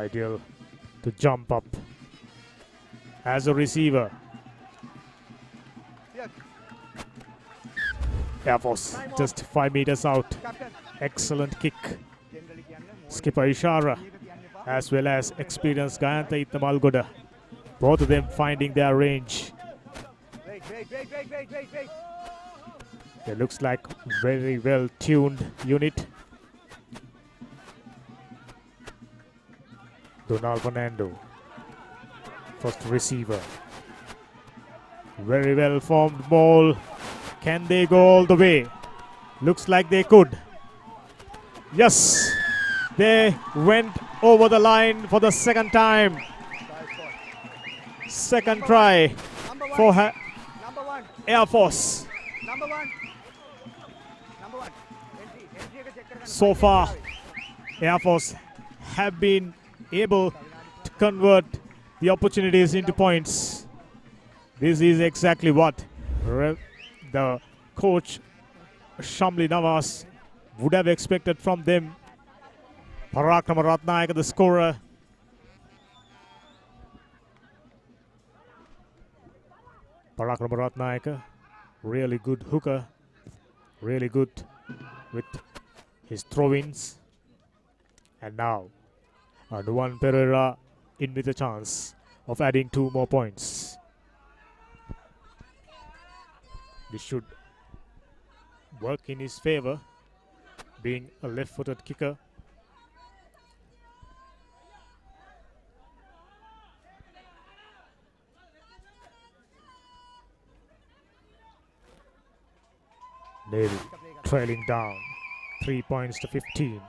Ideal to jump up as a receiver. Air Force just 5 meters out. Excellent kick. Skipper Ishara as well as experienced Gayantha Itamalgoda. Both of them finding their range. Wait. It looks like very well tuned unit. Donald Fernando, first receiver. Very well formed ball. Can they go all the way? Looks like they could. Yes, they went over the line for the second time. Second try for Number 1. Air Force. Number 1. Entry. So far, Air Force have been able to convert the opportunities into points. This is exactly what the coach Shamli Nawaz would have expected from them. Parakrama Ratnayaka, the scorer. Parakrama Ratnayaka, really good hooker, really good with his throw-ins. And now, Nuwan Pereira in with a chance of adding 2 more points. This should work in his favor, being a left-footed kicker. Navy trailing down 3 points to 15.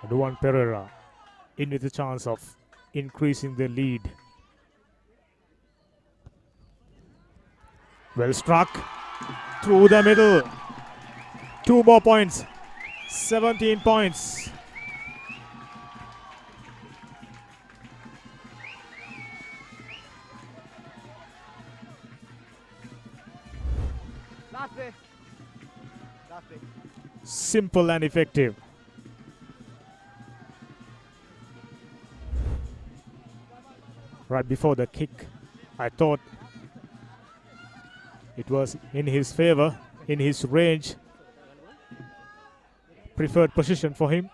Nuwan Pereira in with a chance of increasing the lead. Well struck through the middle. 2 more points. 17 points. Last play. Simple and effective. Right before the kick, I thought it was in his favor, in his range, preferred position for him.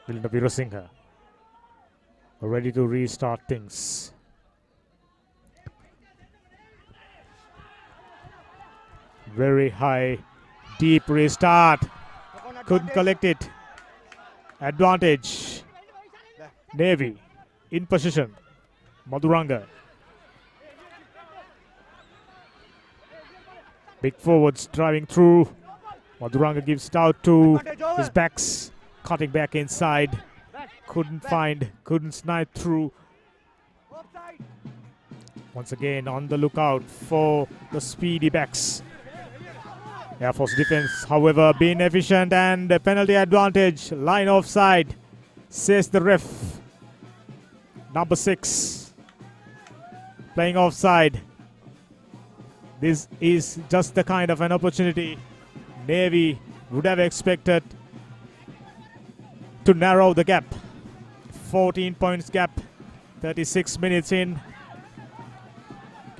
Vilna Virasinghe ready to restart things. Very high, deep restart. Couldn't collect it. Advantage. Navy in position. Maduranga. Big forwards driving through. Maduranga gives it out to his backs. Cutting back inside. Couldn't snipe through. Once again on the lookout for the speedy backs. Air Force defense, however, being efficient, and a penalty advantage. Line offside, says the ref. Number 6 playing offside. This is just the kind of an opportunity Navy would have expected to narrow the gap. 14 points gap, 36 minutes in.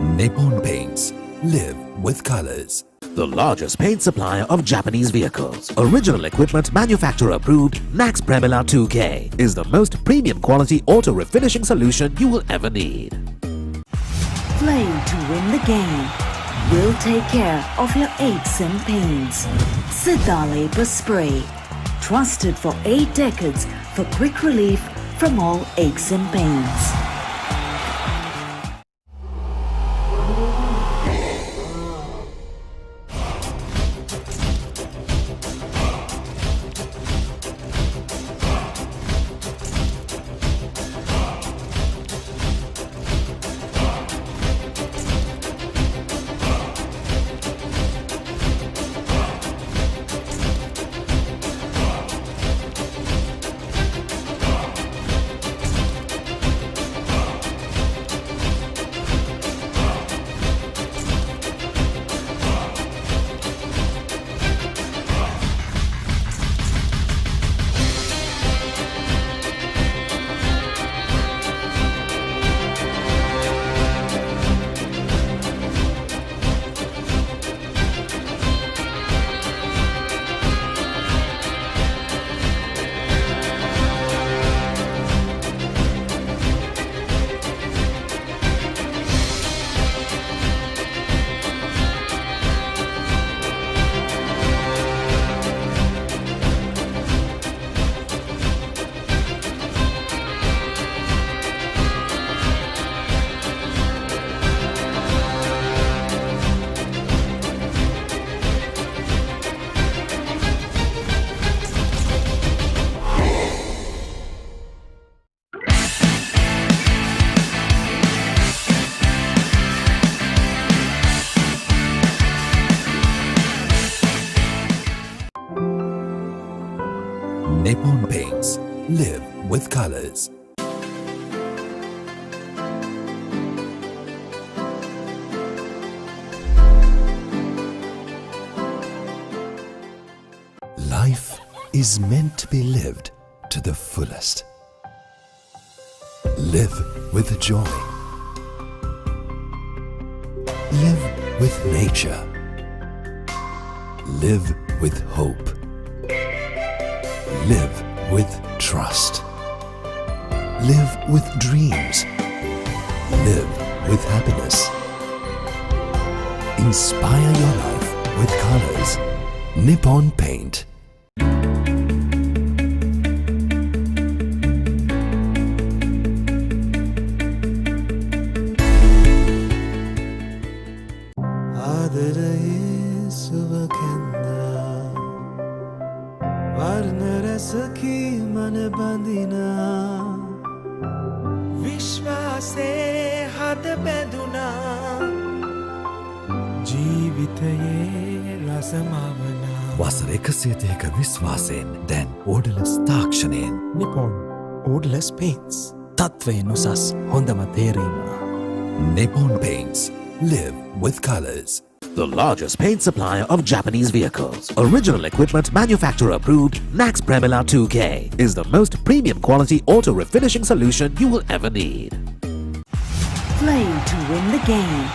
Nippon Paints. Live with colors. The largest paint supplier of Japanese vehicles. Original equipment manufacturer approved Max Premila 2K is the most premium quality auto refinishing solution you will ever need. Play to win the game. We'll take care of your aches and pains. Siddhale Spray. Trusted for 8 decades for quick relief from all aches and pains. Nippon Paints. Live with colors. Life is meant to be lived to the fullest. Live with joy. Live with nature. Live with hope. Live with trust. Live with dreams. Live with happiness. Inspire your life with colors. Nippon Paint. වසර 130ක විශ්වාසයෙන් දැන් ඕඩලස් තාක්ෂණයෙන් Nippon Odorless Paints. තත්වයෙන් උසස් හොඳම තේරීම. Nippon Paints. Live with colors. The largest paint supplier of Japanese vehicles. Original equipment manufacturer approved Max Premila 2K is the most premium quality auto refinishing solution you will ever need. Play to win the game.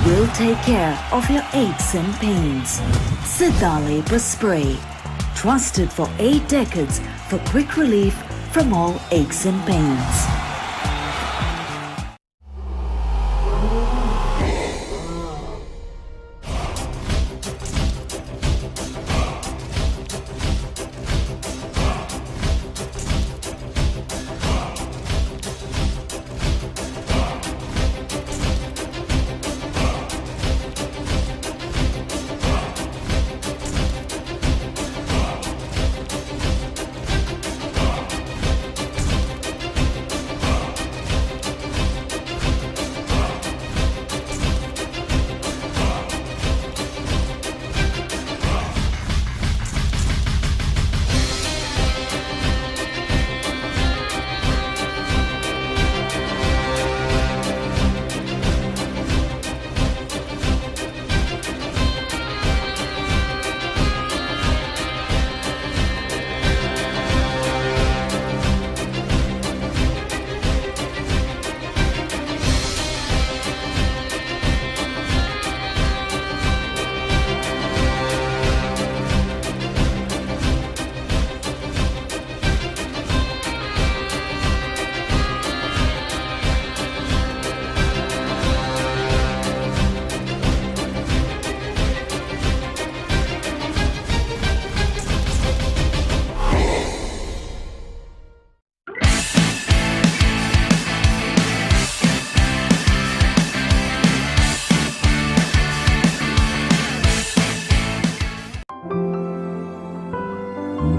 We'll take care of your aches and pains. Siddhale Spray. Trusted for 8 decades for quick relief from all aches and pains.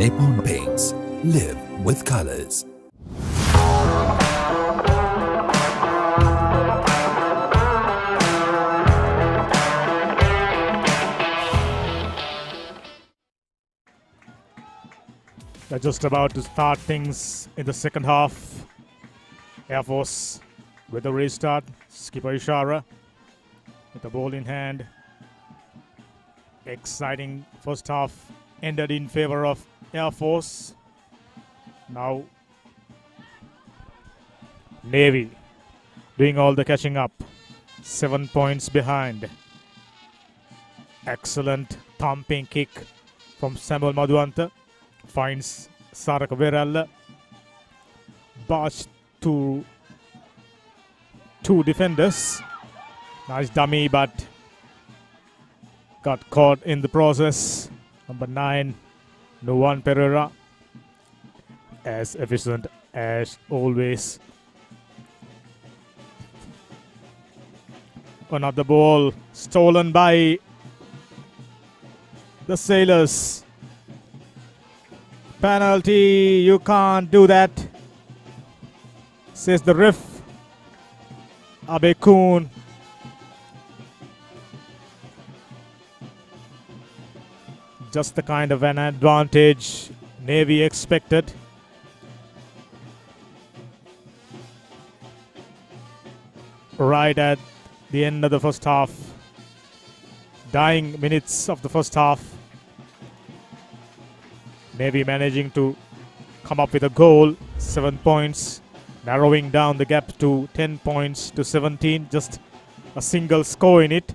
Nippon Paints. Live with colors. They're just about to start things in the second half. Air Force with the restart. Skipper Ishara with the ball in hand. Exciting first half ended in favor of Air Force. Now Navy doing all the catching up. 7 points behind. Excellent thumping kick from Samuel Madhuanta. Finds Saraka Veralla. Barge to two defenders. Nice dummy, but got caught in the process. Number 9, Nuwan Pereira. As efficient as always. Another ball stolen by the Sailors. Penalty, you can't do that, says the ref. Abe Kuhn. Just the kind of an advantage Navy expected. Right at the end of the first half. Dying minutes of the first half. Navy managing to come up with a goal. 7 points. Narrowing down the gap to 10 points to 17. Just a single score in it.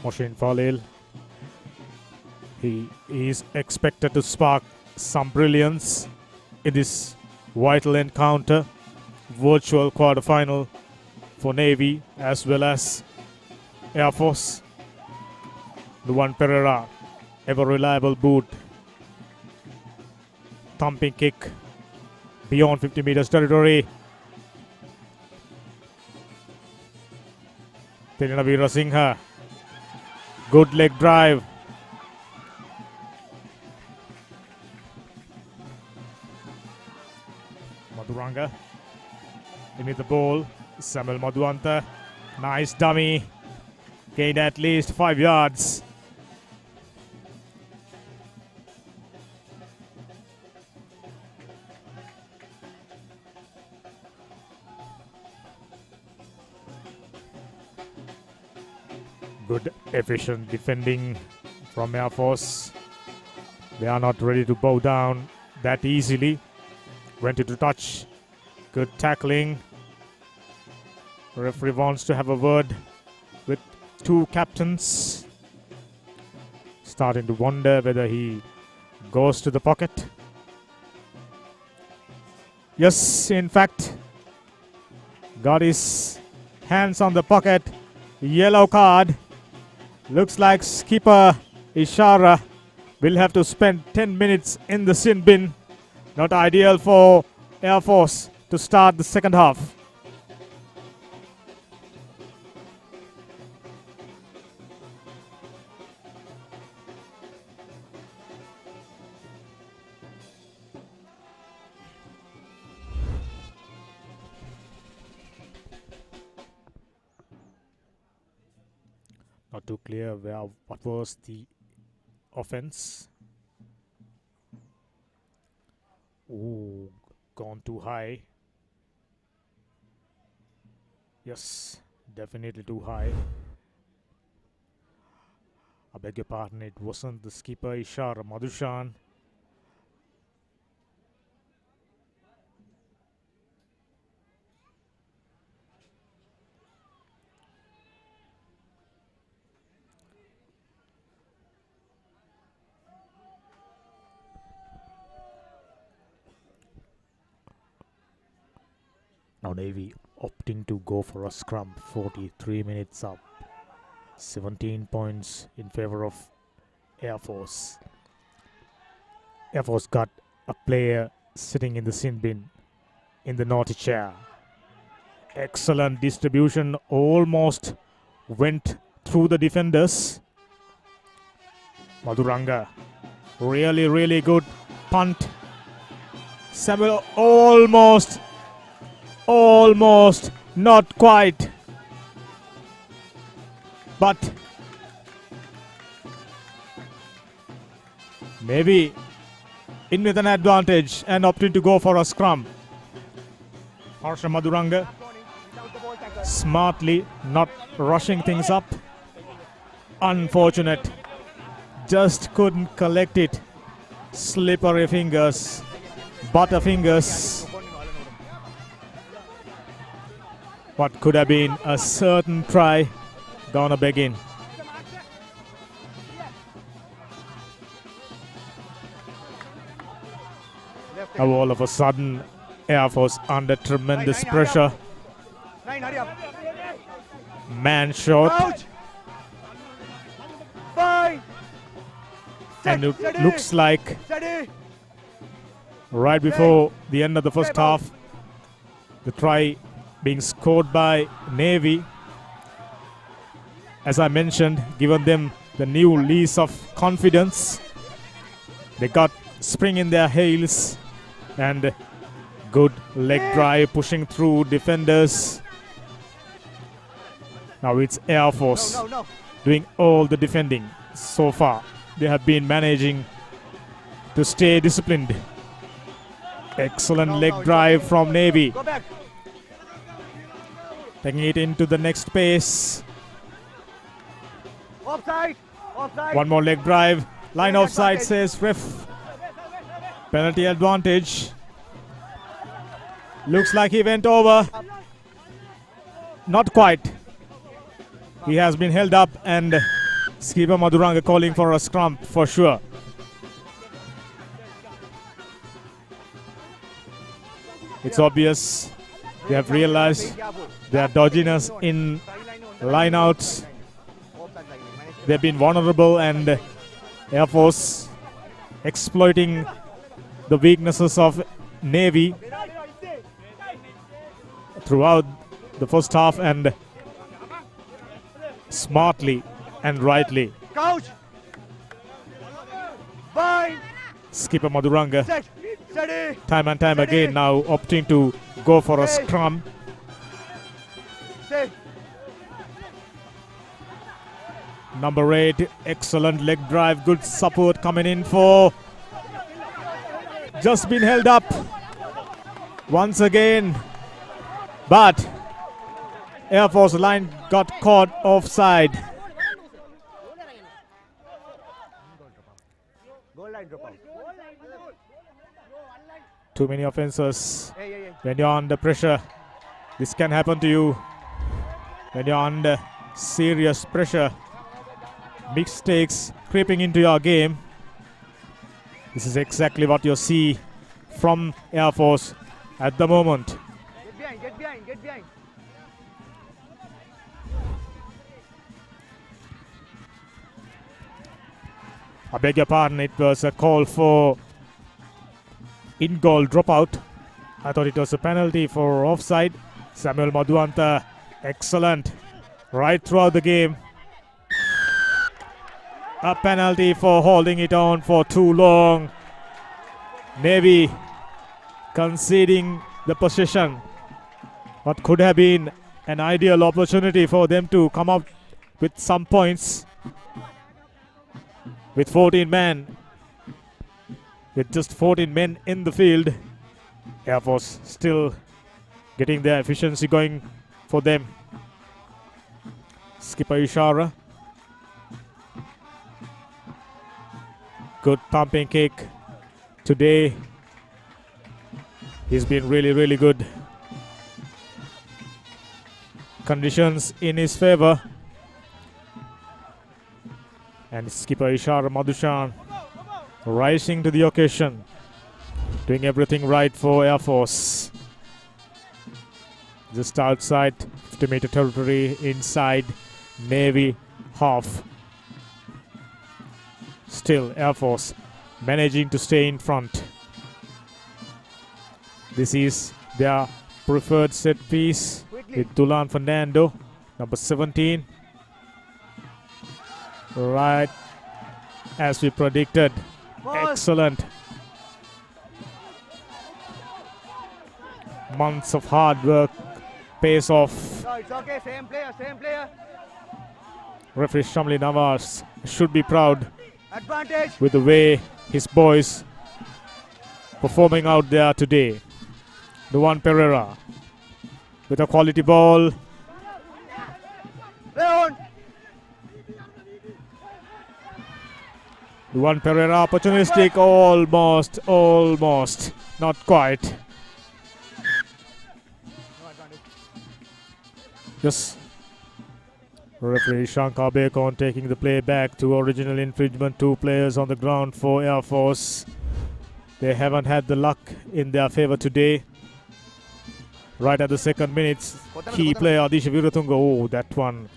Moshin Falil. He is expected to spark some brilliance in this vital encounter. Virtual quarterfinal for Navy as well as Air Force. Nuwan Pereira, ever reliable boot. Thumping kick beyond 50 meters territory. Telinavira Singha. Good leg drive. Madhuranga. In with the ball. Samuel Madhuanta. Nice dummy. Gained at least 5 yards. Good efficient defending from Air Force. They are not ready to bow down that easily. Went into touch. Good tackling. Referee wants to have a word with two captains. Starting to wonder whether he goes to the pocket. Yes, in fact, got his hands on the pocket. Yellow card. Looks like skipper Ishara will have to spend 10 minutes in the sin bin. Not ideal for Air Force to start the second half. Not too clear what was the offense. Ooh, gone too high. Yes, definitely too high. I beg your pardon, it wasn't the skipper Ishara, Madhushan. Now Navy opting to go for a scrum. 43 minutes up. 17 points in favor of Air Force. Air Force got a player sitting in the sin bin in the naughty chair. Excellent distribution, almost went through the defenders. Maduranga, really good punt. Samuel almost, not quite. But maybe in with an advantage and opting to go for a scrum. Harsha Maduranga smartly not rushing things up. Unfortunate. Just couldn't collect it. Slippery fingers. Butterfingers. What could have been a certain try gonna begin. Now all of a sudden Air Force under tremendous pressure. Man short. And it looks like right before the end of the first half, the try being scored by Navy, as I mentioned, given them the new lease of confidence. They got spring in their heels and good leg drive pushing through defenders. Now it's Air Force doing all the defending so far. They have been managing to stay disciplined. Excellent leg drive from Navy. Taking it into the next pace. Offside. One more leg drive. Line offside, says ref. Penalty advantage. Looks like he went over. Not quite. He has been held up and skipper Maduranga calling for a scrum for sure. It's obvious they have realized their dodginess in lineouts. They've been vulnerable and Air Force exploiting the weaknesses of Navy throughout the first half and smartly and rightly. Coach. Fine. Skipper Maduranga Steady. time and time again now opting to go for a scrum. Number 8, excellent leg drive, good support coming in for. Just been held up once again, but Air Force line got caught offside. Too many offenses. When you're under pressure, this can happen to you. When you're under serious pressure, mistakes creeping into your game. This is exactly what you see from Air Force at the moment. Get behind. I beg your pardon, it was a call for in-goal dropout. I thought it was a penalty for offside. Samuel Madhuanta, excellent right throughout the game. A penalty for holding it on for too long. Navy conceding the possession. What could have been an ideal opportunity for them to come up with some points. With 14 men. With just 14 men in the field. Air Force still getting their efficiency going for them. Skipper Ishara. Good pumping kick today. He's been really good. Conditions in his favor. And skipper Ishara Madhushan rising to the occasion. Doing everything right for Air Force. Just outside 50-meter territory, inside Navy half. Still Air Force managing to stay in front. This is their preferred set piece. with Dulan Fernando, number 17. Right as we predicted. Excellent. Months of hard work pays off. No, it's okay. Same player, same player. Referee Shamli Nawaz should be proud Advantage. with the way his boys performing out there today. Duan Pereira with a quality ball. Play on. Duan Pereira opportunistic, almost, not quite. Yes. Referee Shankar Bacon taking the play back to original infringement. 2 players on the ground for Air Force. They haven't had the luck in their favor today. Right at the second minutes, key player Adisha Viratunga. Oh, that one.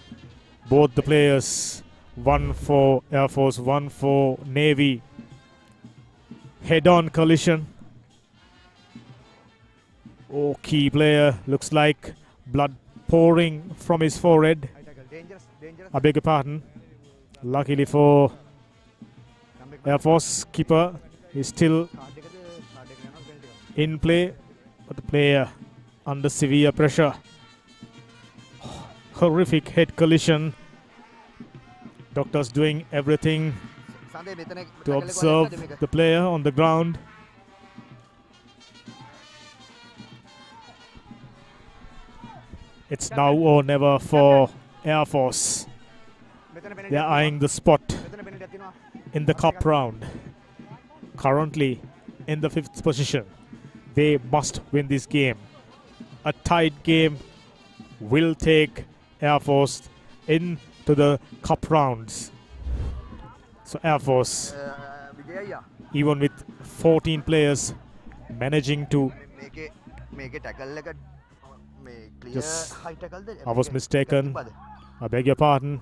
Both the players, one for Air Force, one for Navy. Head-on collision. Oh, key player. Looks like blood pouring from his forehead. Dangerous, dangerous. I beg your pardon. Luckily for Air Force, keeper is still in play, but the player under severe pressure. Horrific head collision. Doctors doing everything to observe the player on the ground. It's now or never for Air Force. They are eyeing the spot in the cup round. Currently in the 5th position. They must win this game. A tight game will take Air Force into the cup rounds. So Air Force, even with 14 players, managing to just, I was mistaken. I beg your pardon.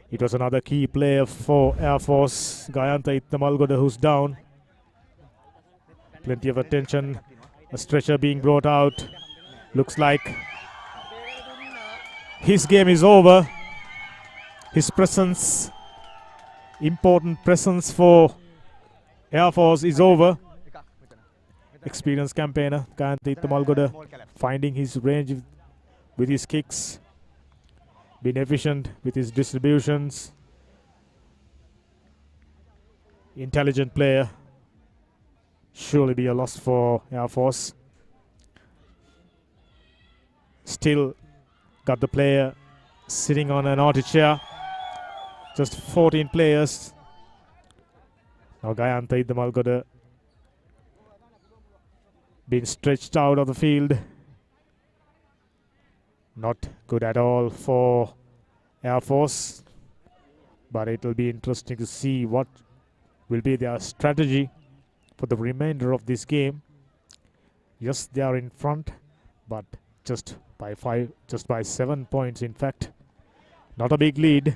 It was another key player for Air Force, Gayanta Itnamalgoda, who's down. Plenty of attention. A stretcher being brought out. Looks like his game is over. His presence, important presence for Air Force, is over. Experienced campaigner Gayanta Itnamalgoda finding his range with his kicks. Been efficient with his distributions. Intelligent player. Surely be a loss for Air Force. Still got the player sitting on an auto chair. Just 14 players. Now Gayanta Itnamalgoda being stretched out of the field. Not good at all for Air Force, but it will be interesting to see what will be their strategy for the remainder of this game. Yes, they are in front, but just by 7 points, in fact. Not a big lead.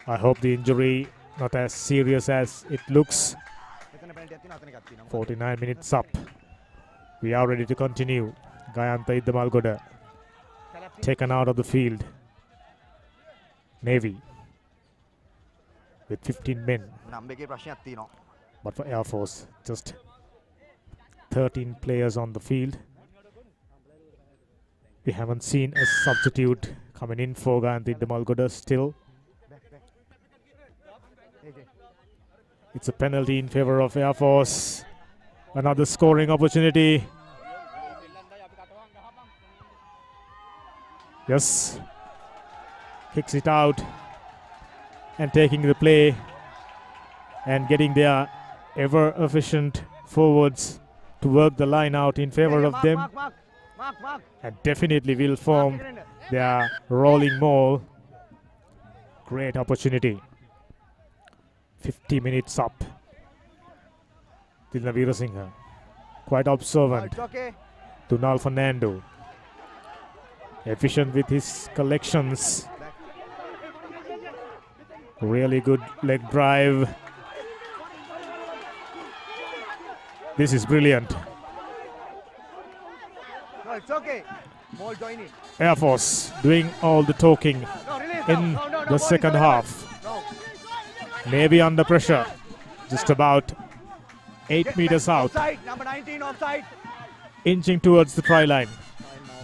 I hope the injury not as serious as it looks. 49 minutes up. We are ready to continue. Gayanta Itnamalgoda taken out of the field. Navy with 15 men. But for Air Force, just 13 players on the field. We haven't seen a substitute coming in for Gayanta Itnamalgoda still. It's a penalty in favor of Air Force. Another scoring opportunity. Yes. Kicks it out. And taking the play. And getting their ever-efficient forwards to work the line out in favor of them. And definitely will form their rolling maul. Great opportunity. 50 minutes up. Tilna Veerasinghe, quite observant. Tunal Fernando, efficient with his collections. Really good leg drive. This is brilliant. No, it's okay. Ball join it. Air Force doing all the talking No, release in now. No, the ball second is half. No. Navy under pressure. Just about 8 meters out. Offside. Number 19 offside. Inching towards the try line.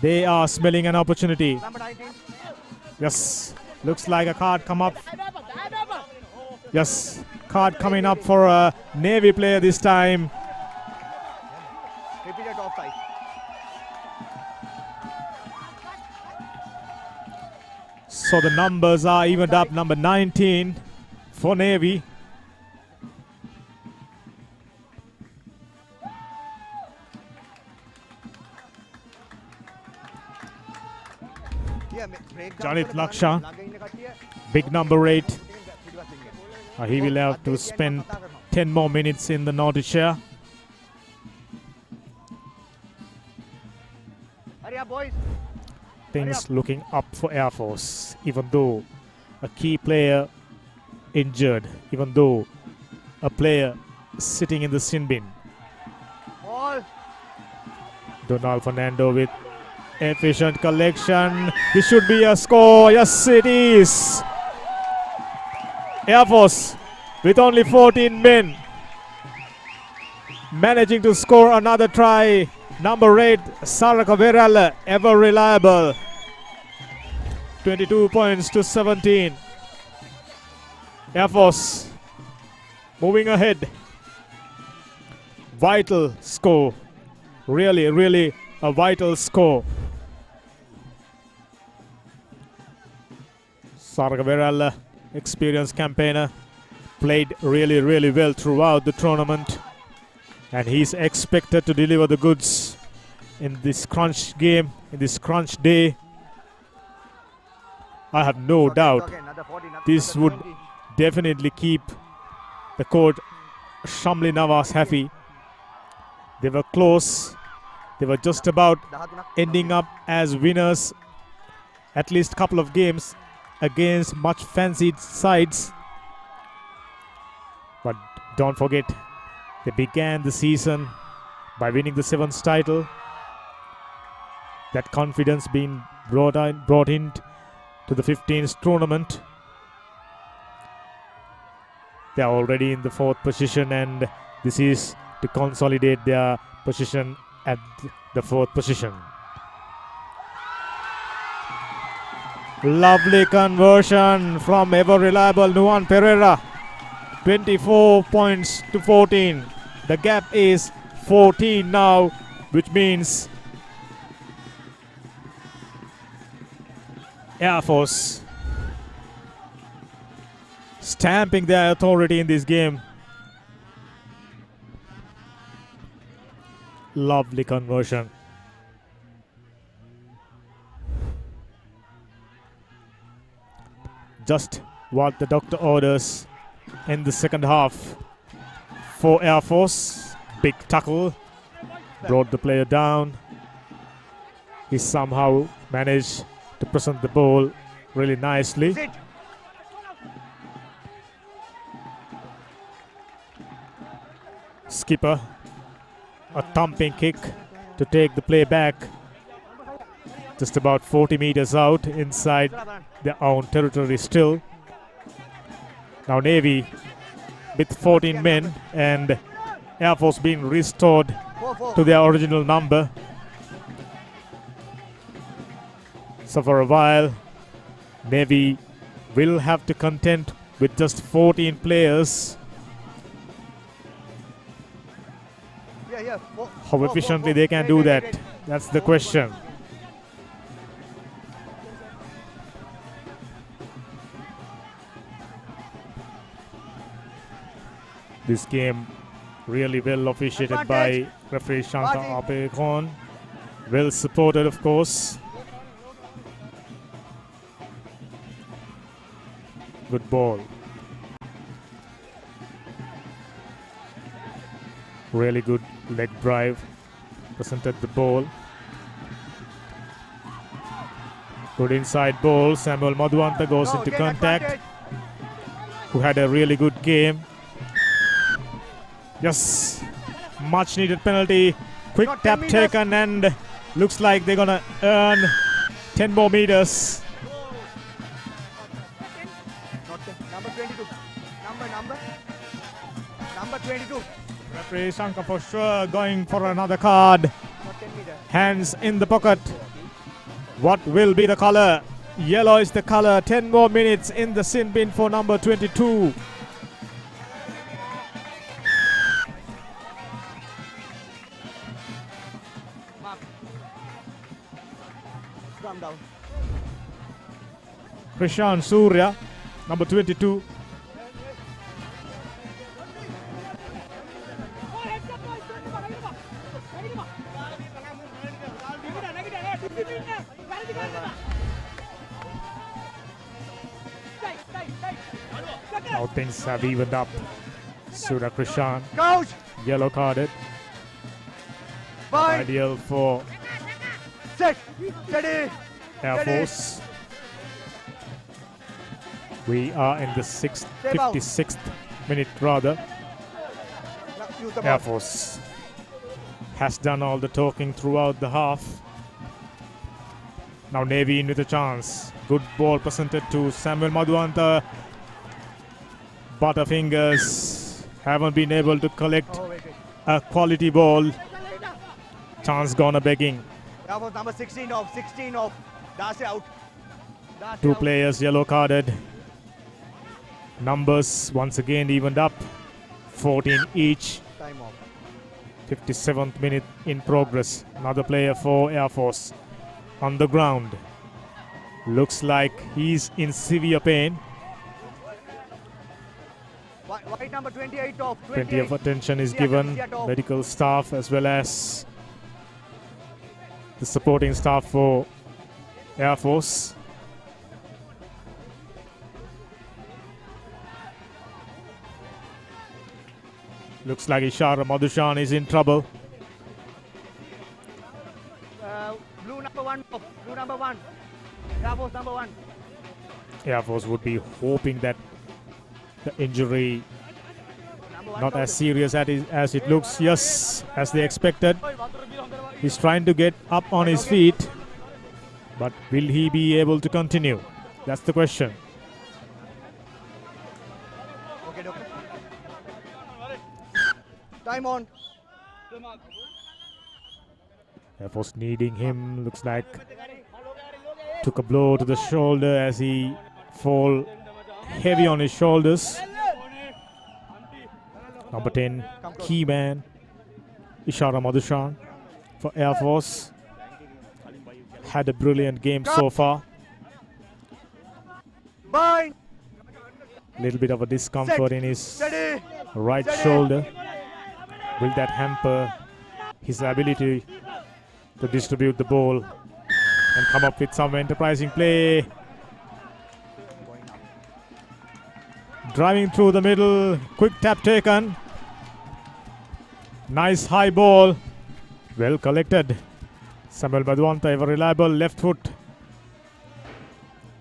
They are smelling an opportunity. Number 19. Yes, looks like a card come up. Yes, card coming up for a Navy player this time. Repeated offside. So the numbers are evened up. Number 19 for Navy. Janit Laksha, big number 8. He will have to spend 10 more minutes in the Nordic share. Hurry up, boys. Things looking up for Air Force, even though a key player injured, even though a player sitting in the sin bin. Ball. Donald Fernando with efficient collection. This should be a score. Yes, it is. Air Force with only 14 men managing to score another try. Number 8, Saraka Verala, ever reliable. 22 points to 17. Air Force moving ahead. Vital score. Really, really a vital score. Saraka Verala, experienced campaigner, played really, really well throughout the tournament. And he's expected to deliver the goods in this crunch game, in this crunch day. I have no doubt this would definitely keep the coach Shamli Nawaz happy. They were close. They were just about ending up as winners. At least a couple of games against much fancied sides. But don't forget, they began the season by winning the 7th title. That confidence being brought in to the 15th tournament. They are already in the 4th position, and this is to consolidate their position at the 4th position. Lovely conversion from ever reliable Nuan Pereira. 24 points to 14. The gap is 14 now, which means Air Force stamping their authority in this game. Lovely conversion. Just what the doctor orders in the second half for Air Force. Big tackle, brought the player down. He somehow managed to present the ball really nicely. Skipper, a thumping kick to take the play back. Just about 40 meters out inside their own territory still. Now Navy with 14 men and Air Force being restored to their original number. So for a while, Navy will have to contend with just 14 players. How efficiently they can do that, that's the question. This game really well officiated by referee Shankar Apekon. Well supported, of course. Good ball. Really good leg drive. Presented the ball. Good inside ball. Samuel Madhuanta goes into contact. who had a really good game. Yes, much needed penalty. Quick Got 10 tap meters. taken, and looks like they're gonna earn 10 more meters. Not 10. Number 22. Number 22. Referee Shankar for sure going for another card. Not 10 meters. Hands in the pocket. What will be the color? Yellow is the color. 10 more minutes in the sin bin for number 22. Mark. Calm down. Krishan Surya, number 22. Now things have evened up. Surya Krishan, Coach. yellow carded. Fine. Ideal for Set. Steady. Air Force. We are in the 56th minute rather. Now use the Air ball. Force has done all the talking throughout the half. Now Navy in with a chance. Good ball presented to Samuel Madhuanta. Butterfingers haven't been able to collect Oh, wait. a quality ball. Chance gone a begging. That was number 16 off. 16 off. That's out. That's Two out. players yellow carded. Numbers once again evened up. 14 each. Time off. 57th minute in progress. Another player for Air Force on the ground. Looks like he's in severe pain. White number 28 off. Plenty of 28. attention is See given. at all. Medical staff as well as the supporting staff for Air Force. Looks like Ishara Madhushan is in trouble. Blue number 1 off. Blue number 1. That was number 1. Air Force would be hoping that the injury Number 1. not as serious as it looks. Yes, as they expected. He's trying to get up on his feet, but will he be able to continue? That's the question. Okay, doctor. Time on. Air Force needing him. Looks like took a blow to the shoulder as he fall heavy on his shoulders. Number 10, key man Ishara Madhushan for Air Force. Had a brilliant game so far. Bind. Little bit of a discomfort in his Steady. right Steady. shoulder. Will that hamper his ability to distribute the ball and come up with some enterprising play? Driving through the middle, quick tap taken. Nice high ball, well collected. Samuel Madhuanta, ever reliable left foot.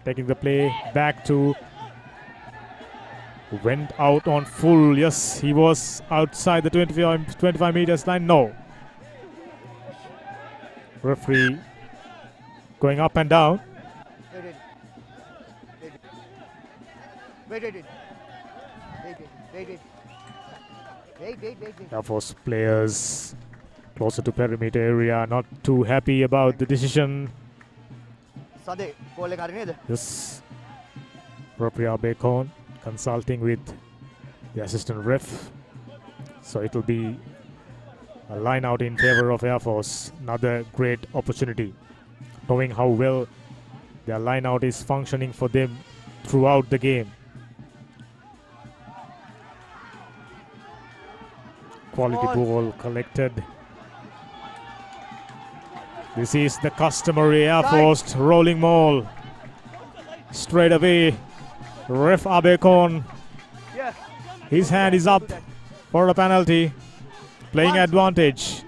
Taking the play back to, went out on full. Yes, he was outside the 25 meters line. No. Referee going up and down. Wait. Air Force players closer to perimeter area not too happy about the decision. Sade, goal එක හරි නේද? Yes. Propria Bacon consulting with the assistant ref. So it will be a line out in favor of Air Force. Another great opportunity. Knowing how well their line out is functioning for them throughout the game. Quality ball collected. This is the customary Air Force rolling maul. Straight away, ref Abekon. Yeah. His hand is up for a penalty. Playing advantage.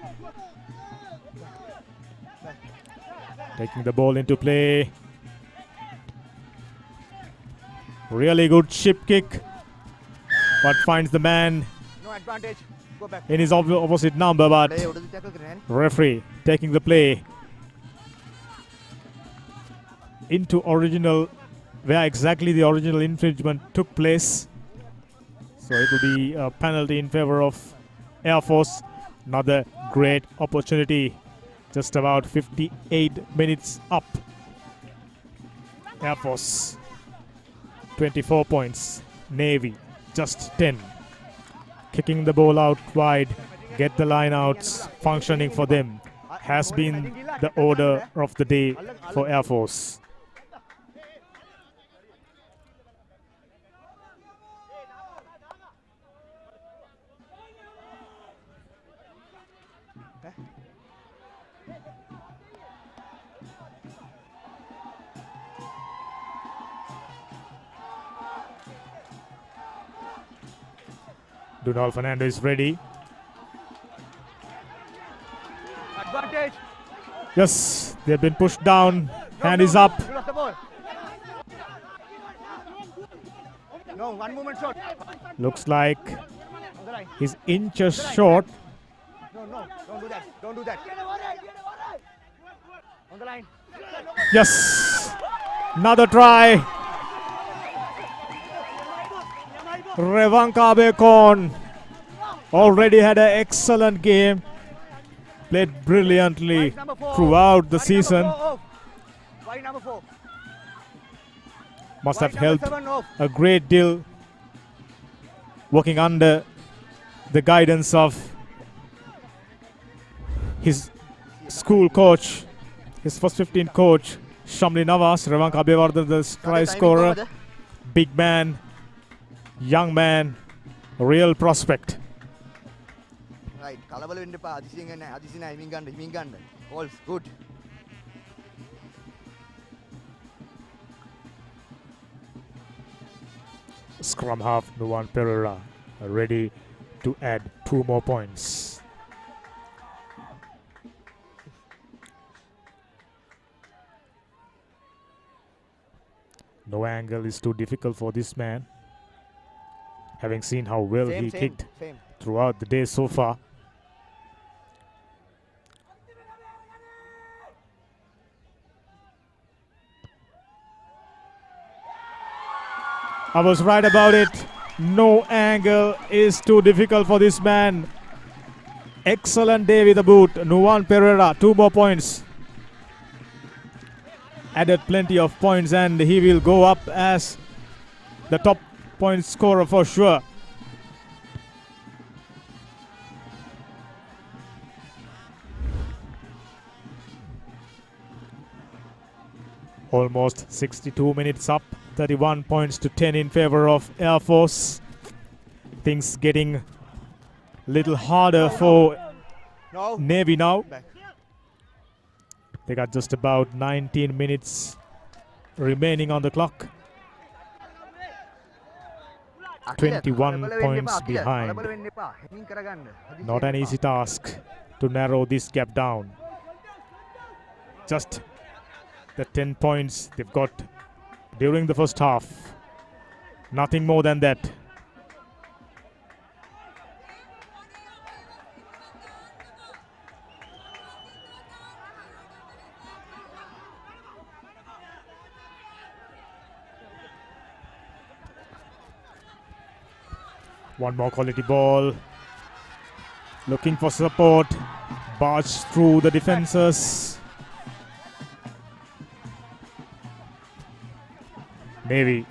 Taking the ball into play. Really good chip kick but finds the man No advantage. Go back. in his opposite number, but Play උඩ tackle කරන්නේ. referee taking the play into original, where exactly the original infringement took place. So it will be a penalty in favor of Air Force. Another great opportunity. Just about 58 minutes up. Air Force 24 points. Navy just 10. Kicking the ball out wide. Get the line outs functioning for them. Has been the order of the day for Air Force. Donald Fernando is ready. Advantage. Yes, they've been pushed down. Hand is up. You lost the ball. No, one movement shot. Looks like On the line. he's inches short. No, don't do that. Don't do that. On the line. Yes, another try. Revanka Bekon already had an excellent game. Played brilliantly throughout the season. Why number 4? Must Why have number helped 7 off? a great deal working under the guidance of his school coach, his first 15 coach, Shamli Nawaz. Revanka Bewardhan, the try scorer, big man, young man, real prospect. Right. කලබල වෙන්න එපා. අදිසියෙන් ගන්න. අදිසියෙන් හිමින් ගන්න. Balls good. Scrum half Nuwan Pereira ready to add 2 more points. No angle is too difficult for this man, having seen how well he kicked throughout the day so far. I was right about it. No angle is too difficult for this man. Excellent day with the boot. Nuwan Pereira, 2 more points. Added plenty of points and he will go up as the top point scorer for sure. Almost 62 minutes up, 31 points to 10 in favor of Air Force. Things getting little harder for Navy now. They got just about 19 minutes remaining on the clock. 21 points behind. Not an easy task to narrow this gap down. Just the 10 points they've got during the first half. Nothing more than that. One more quality ball. Looking for support. Barge through the defenses. Navy.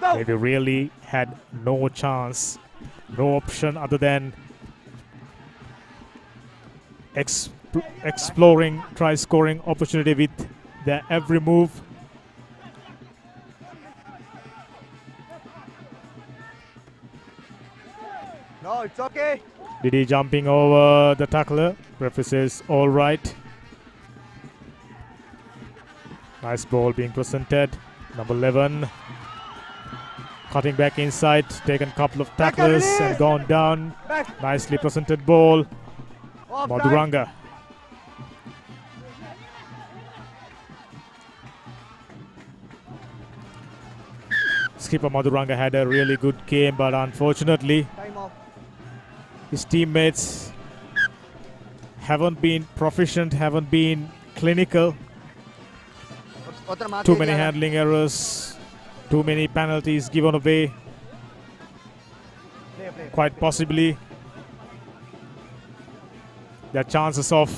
Navy really had no chance, no option other than exploring try scoring opportunity with their every move. No, it's okay. Didi jumping over the tackler. Referee says all right. Nice ball being presented. Number 11 cutting back inside, taken a couple of tackles and gone down. Nicely presented ball. Madhuranga. skipper Madhuranga had a really good game, but unfortunately Time off. his teammates haven't been proficient, haven't been clinical. Too many handling errors, too many penalties given away. Quite possibly their chances of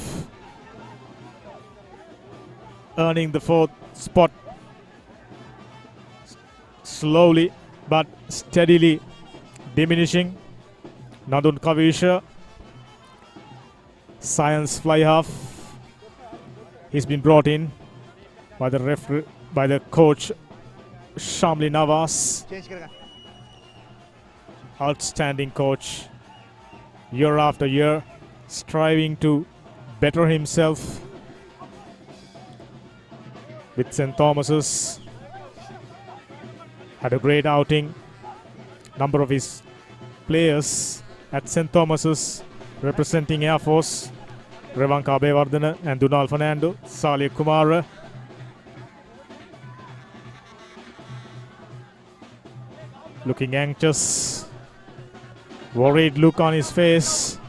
earning the 4th spot slowly but steadily diminishing. Nadun Kavisha, science fly half. He's been brought in by the coach Shamli Navas. Change karega. Outstanding coach, year after year, striving to better himself with St. Thomas's. Had a great outing. Number of his players at St. Thomas's representing Air Force: Revanka Abevardhana and Dunal Fernando, Salih Kumara. Looking anxious, worried look on his face.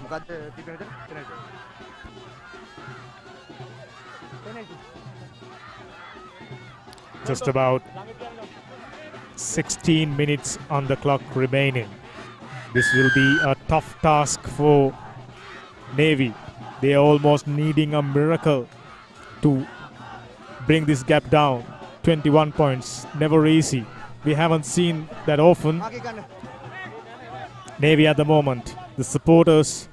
Just about 16 minutes on the clock remaining. This will be a tough task for Navy. They are almost needing a miracle to bring this gap down. 21 points, never easy. We haven't seen that often. Navy at the moment, the supporters,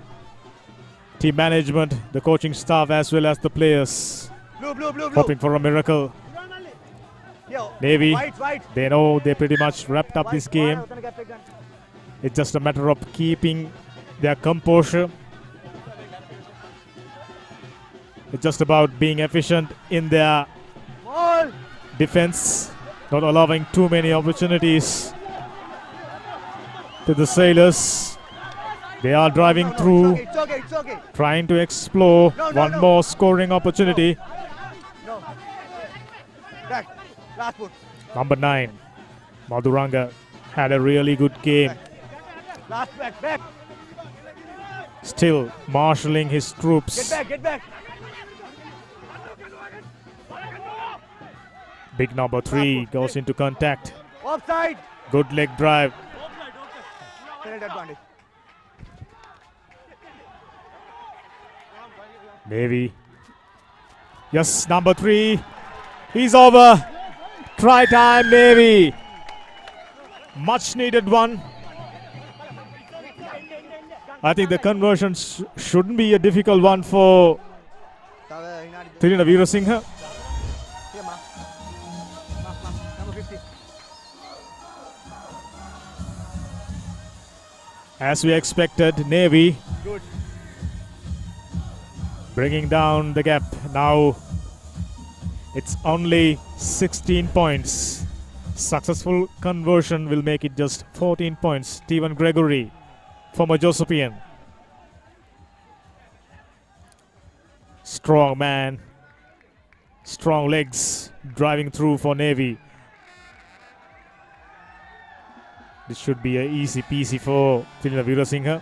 team management, the coaching staff as well as the players hoping for a miracle. Navy, they know they pretty much wrapped up this game. It's just a matter of keeping their composure. It's just about being efficient in their defense, not allowing too many opportunities to the Sailors. They are driving through, It's okay. trying to explore one more scoring opportunity. No. Back. Last put. Number 9, Madhuranga had a really good game. Last back. Still marshalling his troops. Get back. Big number 3 goes into contact. Offside. Good leg drive. Penalty advantage. Navy. Yes, number 3. He's over. Try time, Navy. Much needed one. I think the conversion shouldn't be a difficult one for Thilina Veerasinghe. Here, ma. Number 50. As we expected, Navy Good. bringing down the gap. Now it's only 16 points. Successful conversion will make it just 14 points. Stephen Gregory, former Josephian. Strong man, strong legs, driving through for Navy. This should be an easy peasy for Thilina Veerasinghe.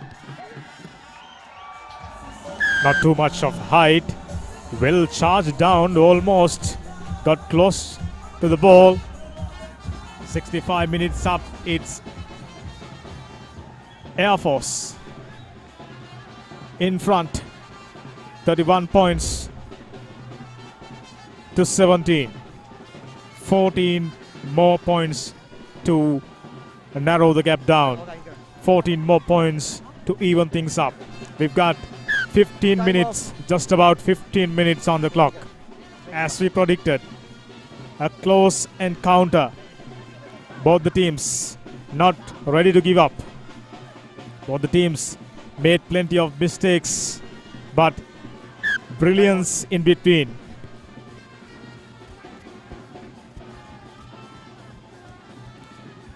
Not too much of height. Well charged down, almost got close to the ball. 65 minutes up, it's Air Force in front. 31 points to 17. 14 more points to narrow the gap down. 14 more points to even things up. We've got 15 minutes, just about 15 minutes on the clock. As we predicted, a close encounter. Both the teams not ready to give up. Both the teams made plenty of mistakes, but brilliance in between.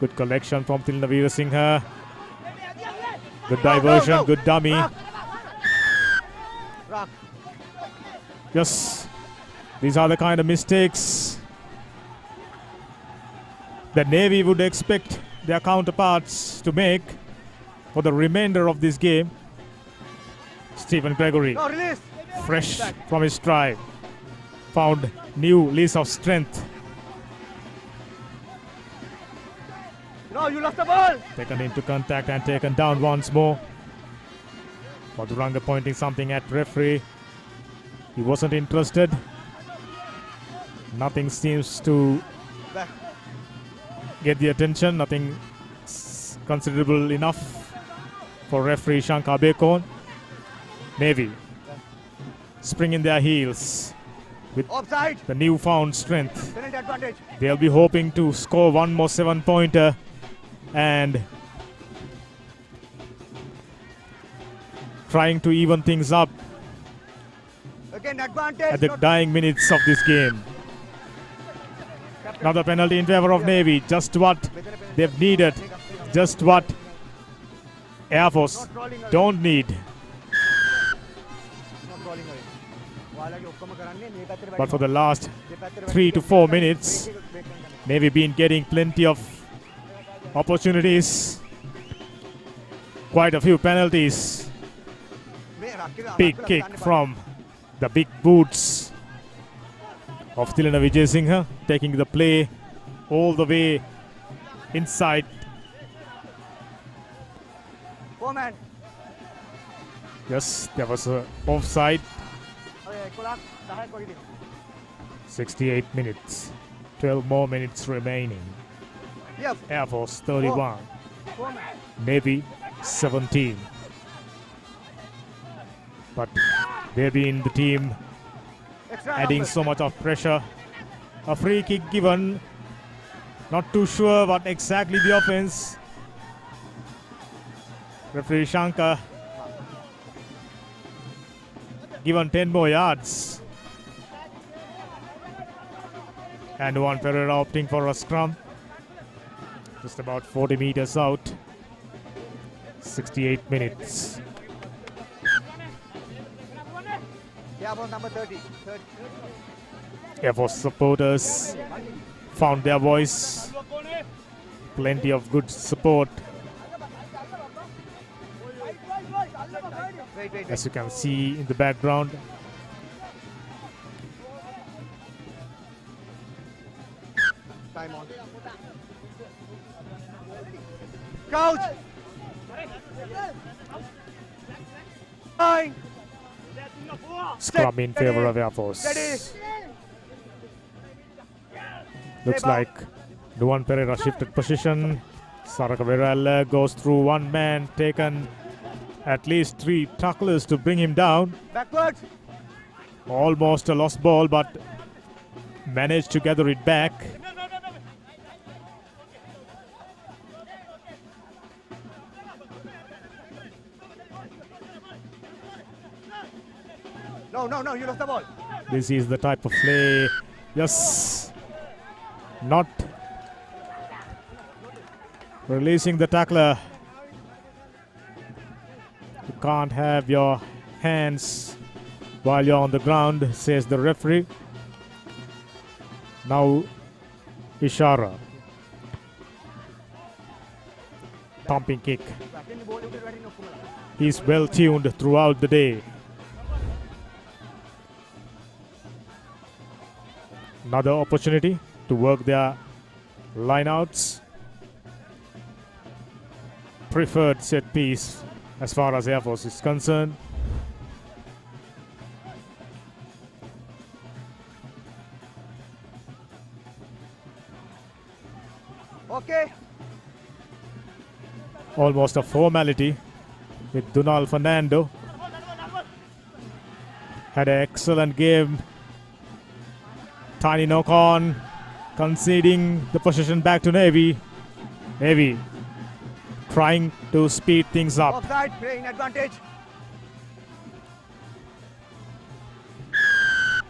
Good collection from Thilina Veerasinghe. Good diversion, good dummy. Rock. Yes, these are the kind of mistakes the Navy would expect their counterparts to make for the remainder of this game. Stephen Gregory, No, release. fresh from his stride, found new lease of strength. No, you lost the ball. Taken into contact and taken down once more. Maduranga pointing something at referee. He wasn't interested. Nothing seems to Back. get the attention. Nothing considerable enough for referee Shankar Bekon. Navy spring in their heels with Offside. the newfound strength. Penalty advantage. They'll be hoping to score one more 7-pointer and trying to even things up Again, advantage. at the dying minutes of this game. Another penalty in favor of Navy. Just what they've needed. Just what Air Force don't need. But for the last 3 to 4 minutes, Navy been getting plenty of opportunities. Quite a few penalties. Big kick from the big boots of Tilana Vijayasinghe, taking the play all the way inside. 4 man. Yes, there was a offside. 68 minutes. 12 more minutes remaining. Yep. Air Force 31. 4 man. Navy 17. But they've been the team Extra adding number. so much of pressure. A free kick given. Not too sure what exactly the offense. Referee Shankar given 10 more yards. And Juan Pereira opting for a scrum. Just about 40 meters out. 68 minutes. Yeah, ball number 30. Air Force supporters found their voice. Plenty of good support. Wait. As you can see in the background. Time on. Coach. Nine. Scrum in favor of Air Force. Steady. Looks like Juan Pereira shifted position. Saraka Virala goes through one man, taken at least 3 tacklers to bring him down. Backwards. Almost a lost ball, but managed to gather it back. No, you lost the ball. This is the type of play. Yes. Not releasing the tackler. You can't have your hands while you're on the ground, says the referee. Now Ishara. Pumping kick. He's well tuned throughout the day. Another opportunity to work their lineouts. Preferred set piece as far as Air Force is concerned. Okay. Almost a formality with Dunal Fernando. Had an excellent game. Tiny knock on, conceding the possession back to Navy. Navy trying to speed things up. Offside, playing advantage.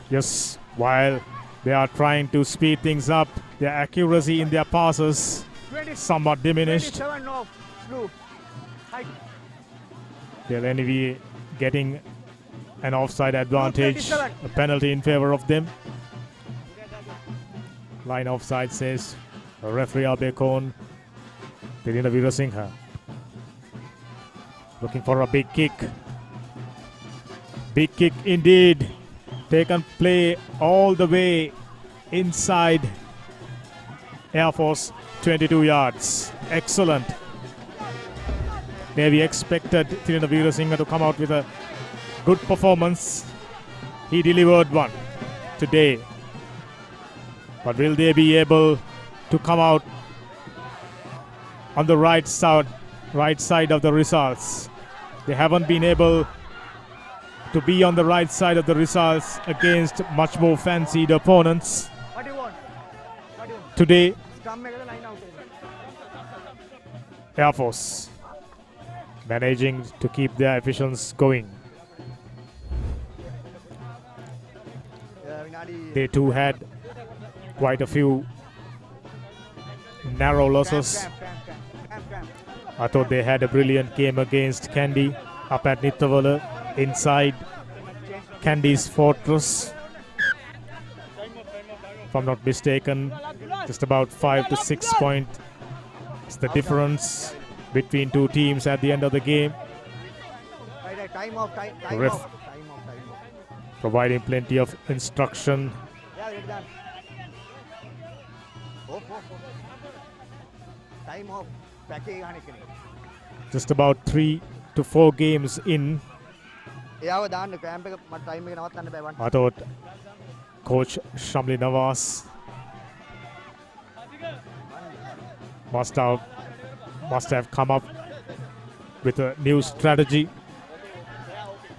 Yes, while they are trying to speed things up, their accuracy in their passes 20, somewhat diminished. 27 off. Blue. Height. They'll anyway getting an offside advantage, 27. a penalty in favor of them. Line offside says Referee Abekon, Tirina Veerasinghe, looking for a big kick. Big kick indeed. Taken play all the way inside Air Force 22 yards. Excellent. Navy expected Tirina Veerasinghe to come out with a good performance. He delivered one today. But will they be able to come out on the right side of the results? They haven't been able to be on the right side of the results against much more fancied opponents. What do you want? Today, Scrum make the line out. Air Force managing to keep their efficiency going. They too had quite a few narrow losses. I thought they had a brilliant game against Kandy up at Nittawala inside Kandy's fortress. If I'm not mistaken, just about 5 to 6 points is the difference between two teams at the end of the game. Time off. Ref providing plenty of instruction. Time off. Just about 3 to 4 games in, I thought Coach Shamli Nawaz must have come up with a new strategy.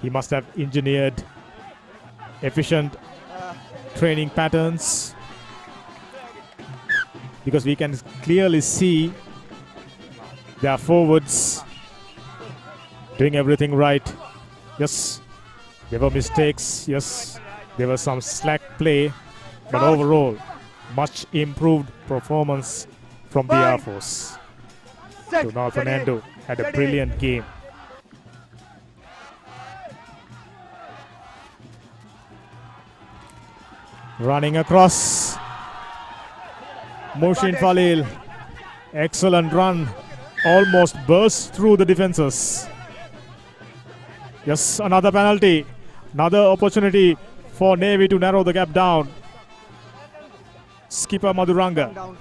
He must have engineered efficient training patterns, because we can clearly see their forwards doing everything right. Yes, there were mistakes. Yes, there was some slack play, but overall, much improved performance from the Air Force. Donald Fernando had a brilliant game. Running across, Mushin Falil, excellent run, almost burst through the defenses. Yes, another penalty, another opportunity for Navy to narrow the gap down. Skipper Madhuranga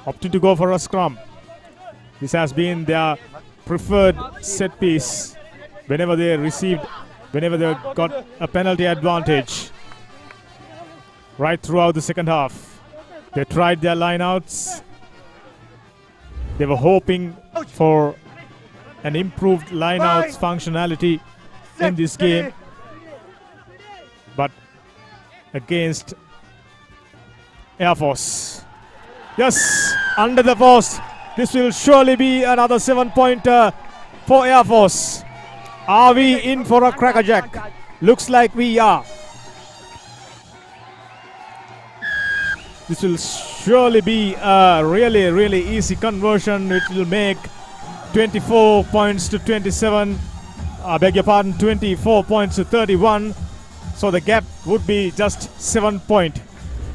opting to go for a scrum. This has been their preferred set piece whenever they got a penalty advantage. Right throughout the second half, they tried their lineouts. They were hoping for an improved lineouts functionality in this game, but against Air Force, yes, under the post, this will surely be another 7-pointer for Air Force. Are we in for a crackerjack? Looks like we are. This will surely be a really easy conversion, which will make 24 points to 27. I beg your pardon, 24 points to 31. So the gap would be just 7 points.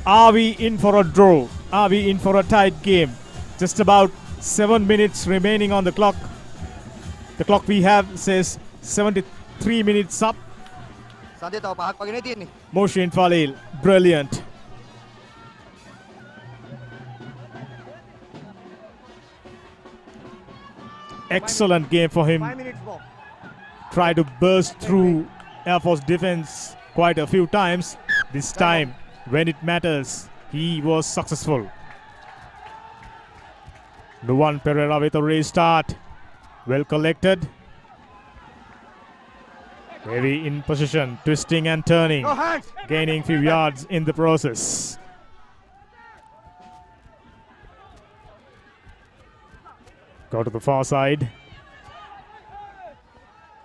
Are we in for a draw? Are we in for a tight game? Just about 7 minutes remaining on the clock. The clock we have says 73 minutes up. Mushin Falil, brilliant. Excellent game for him. 5 minutes more. Tried to burst through Air Force defense quite a few times. This time, when it matters, he was successful. Nuwan Pereira with a restart. Well collected. Very in position, twisting and turning. Gaining few yards in the process. Go to the far side.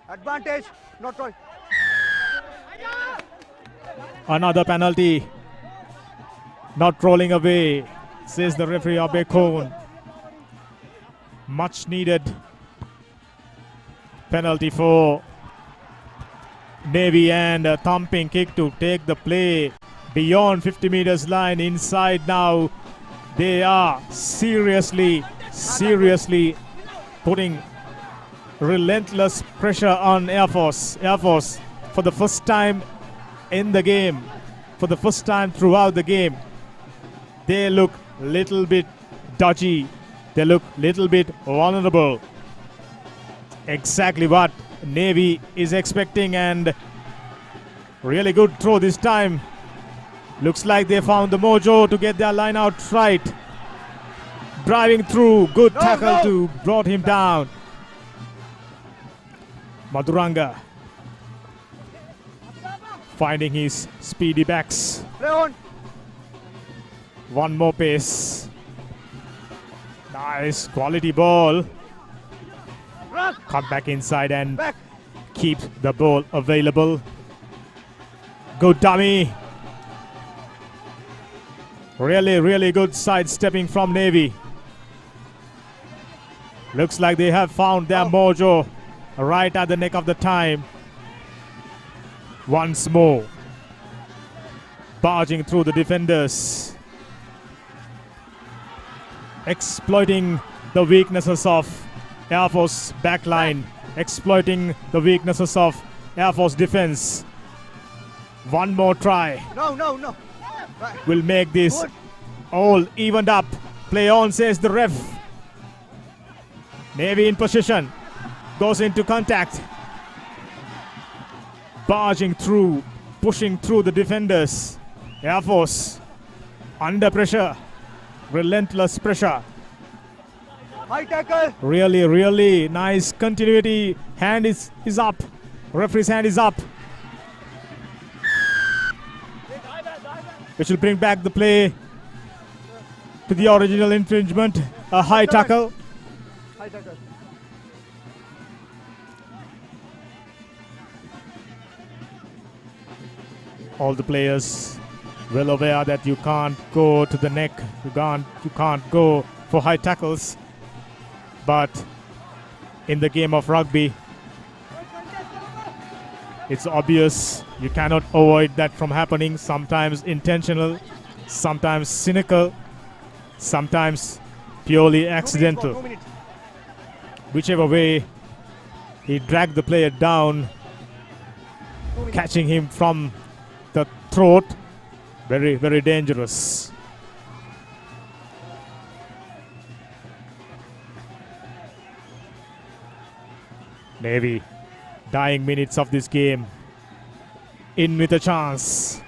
Advantage, not right. Another penalty. Not rolling away, says the referee Abekon. Much needed penalty for Navy, and a thumping kick to take the play beyond 50 meters line. Inside now They are seriously putting relentless pressure on Air Force. Air Force, for the first time in the game, for the first time throughout the game, they look little bit dodgy. They look little bit vulnerable. Exactly what Navy is expecting, and really good throw this time. Looks like they found the mojo to get their line out right. Driving through, good tackle to brought him down. Maduranga finding his speedy backs. Play on. One more pace. Nice quality ball. Run. Cut back inside and Back. keep the ball available. Good dummy. Really good sidestepping from Navy. Looks like they have found their mojo right at the neck of the time. Once more. Barging through the defenders. Exploiting the weaknesses of Air Force backline. Exploiting the weaknesses of Air Force defense. One more try. No. Will make this all evened up. Play on, says the ref. Navy in position. Goes into contact. Barging through, pushing through the defenders. Air Force under pressure. Relentless pressure. High tackle. Really nice continuity. Hand is up. Referee's hand is up. Which will bring back the play to the original infringement. A high tackle. High tackle. All the players well aware that you can't go to the neck. You can't go for high tackles. But in the game of rugby, it's obvious you cannot avoid that from happening. Sometimes intentional, sometimes cynical, sometimes purely accidental. 2 minutes. Whichever way, he dragged the player down, catching him from the throat. Very dangerous. Navy, dying minutes of this game. In with a chance.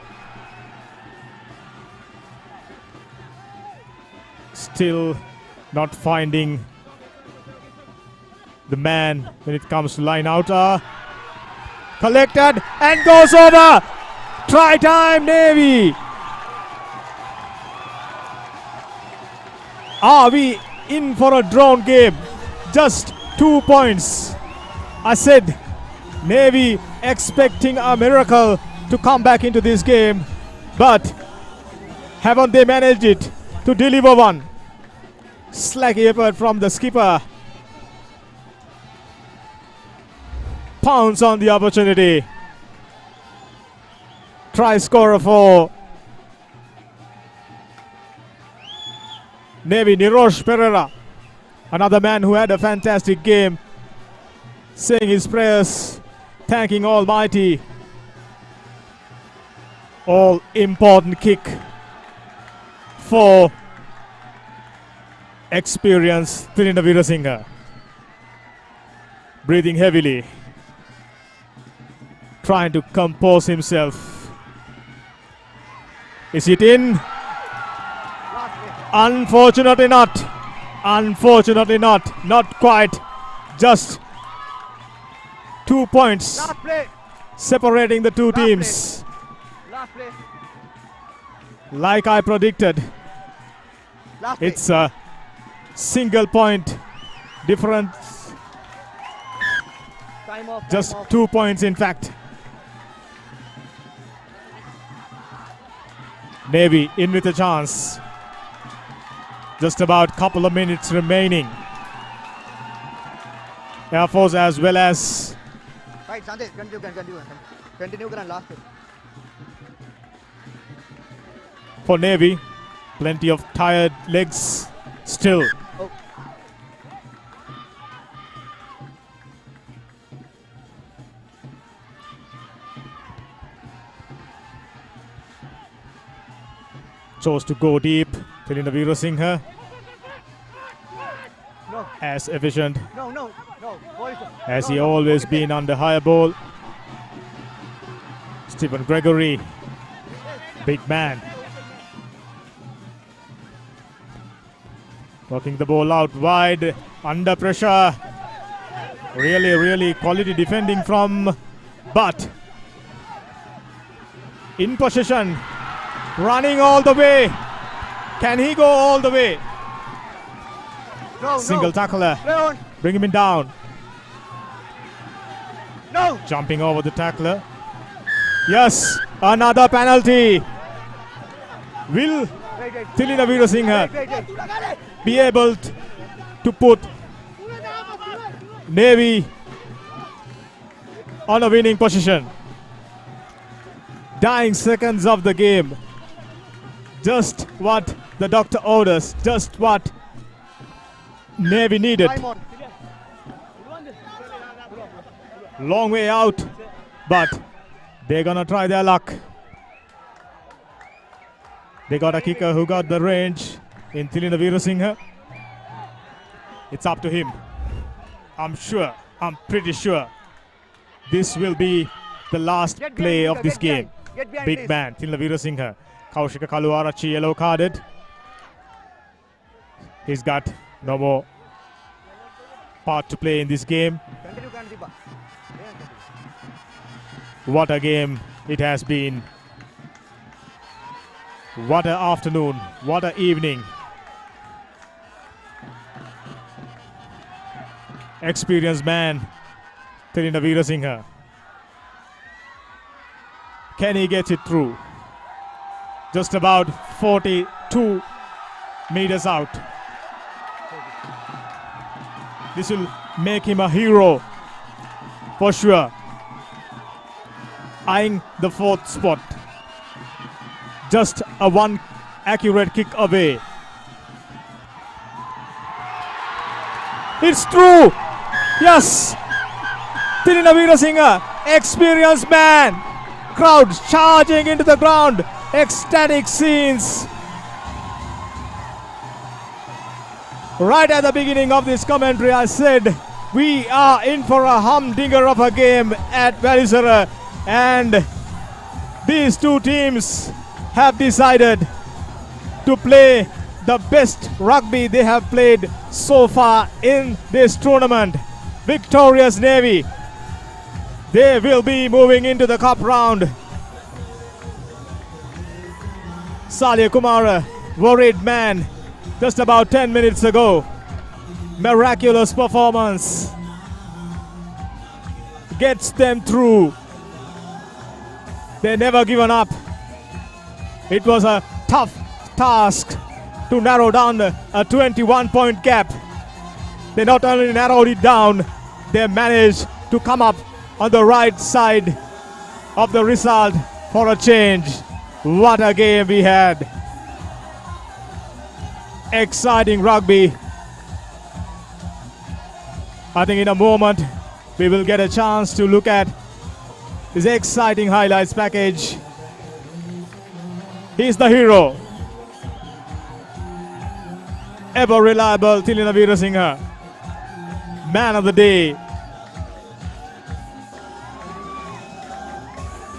Still not finding the man when it comes to line out. Collected and goes over. Try time, Navy. Are we in for a drawn game? Just 2 points. I said Navy expecting a miracle to come back into this game, but haven't they managed it to deliver one? Slack effort from the skipper. Pounds on the opportunity. Try scorer for Navy, Nirosh Pereira. Another man who had a fantastic game. Saying his prayers, thanking Almighty. All important kick for experienced Thirinda Virasinghe. Breathing heavily. Trying to compose himself. Is it in? Unfortunately not. Unfortunately not. Not quite. Just 2 points Last play. separating the two teams. Last play. Like I predicted, Last play. it's a single point difference. Time off. Just time off. 2 points, in fact. Navy in with a chance. Just about couple of minutes remaining. Air Force as well as Right, Sandesh, continue. Last play. for Navy. Plenty of tired legs still. Oh. Chose to go deep. Tilina Veerasinghe No, as efficient no. Boys. as he always been under higher ball. Stephen Gregory, big man. Working the ball out wide, under pressure. Really quality defending from Butt. In possession, running all the way. Can he go all the way? No, Single tackler, Play on. bring him down. No. Jumping over the tackler. Yes, another penalty. Will Wait. Tilina Veerasinghe Wait. be able to put Navy on a winning position? Dying seconds of the game. Just what the doctor orders. Just what Navy needed. Time on. Long way out, but they're gonna try their luck. They got a kicker who got the range in Tilina Veerasinghe. It's up to him. I'm pretty sure this will be the last Get play behind, of this game. Get behind, Big please. man, Tilina Veerasinghe. Kaushika Kaluarachi yellow carded. He's got no more part to play in this game. Continue, Kantipa. What a game it has been. What an afternoon. What an evening. Experienced man, Tilina Veerasinghe. Can he get it through? Just about 42 meters out. This will make him a hero for sure. Eyeing the fourth spot. Just a one accurate kick away. It's true! Yes! Tilina Veerasinghe, experienced man. Crowd charging into the ground. Ecstatic scenes. Right at the beginning of this commentary, I said we are in for a humdinger of a game at Velisara, and these two teams have decided to play the best rugby they have played so far in this tournament. Victorious Navy, they will be moving into the cup round. Salya Kumara, worried man, just about 10 minutes ago. Miraculous performance. Gets them through. They never given up. It was a tough task to narrow down a 21-point gap. They not only narrowed it down, they managed to come up on the right side of the result for a change. What a game we had. Exciting rugby. I think in a moment we will get a chance to look at this exciting highlights package. He's the hero. Ever reliable Tilina Veerasinghe. Man of the day.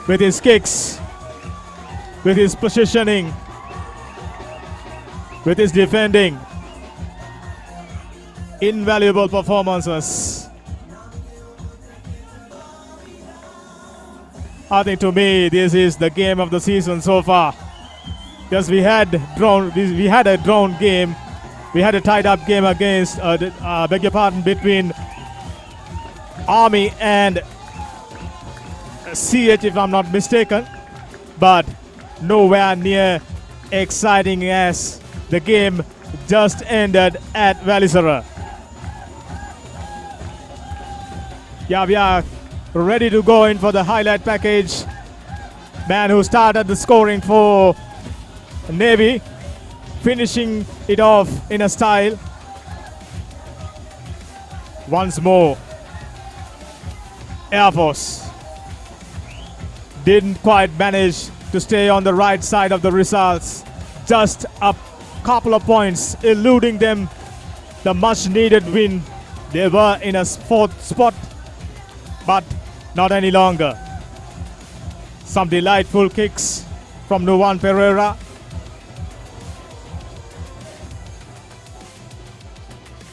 With his kicks, with his positioning, with his defending. Invaluable performances. I think to me this is the game of the season so far. Because we had a drawn game. We had a tied up game against, beg your pardon, between Army and CH if I'm not mistaken. But nowhere near exciting as the game just ended at Velisara. Yeah, we are ready to go in for the highlight package. Man who started the scoring for Navy, finishing it off in a style. Once more, Air Force didn't quite manage to stay on the right side of the results. Just a couple of points eluding them the much needed win. They were in a fourth spot, but not any longer. Some delightful kicks from Nuwan Pereira.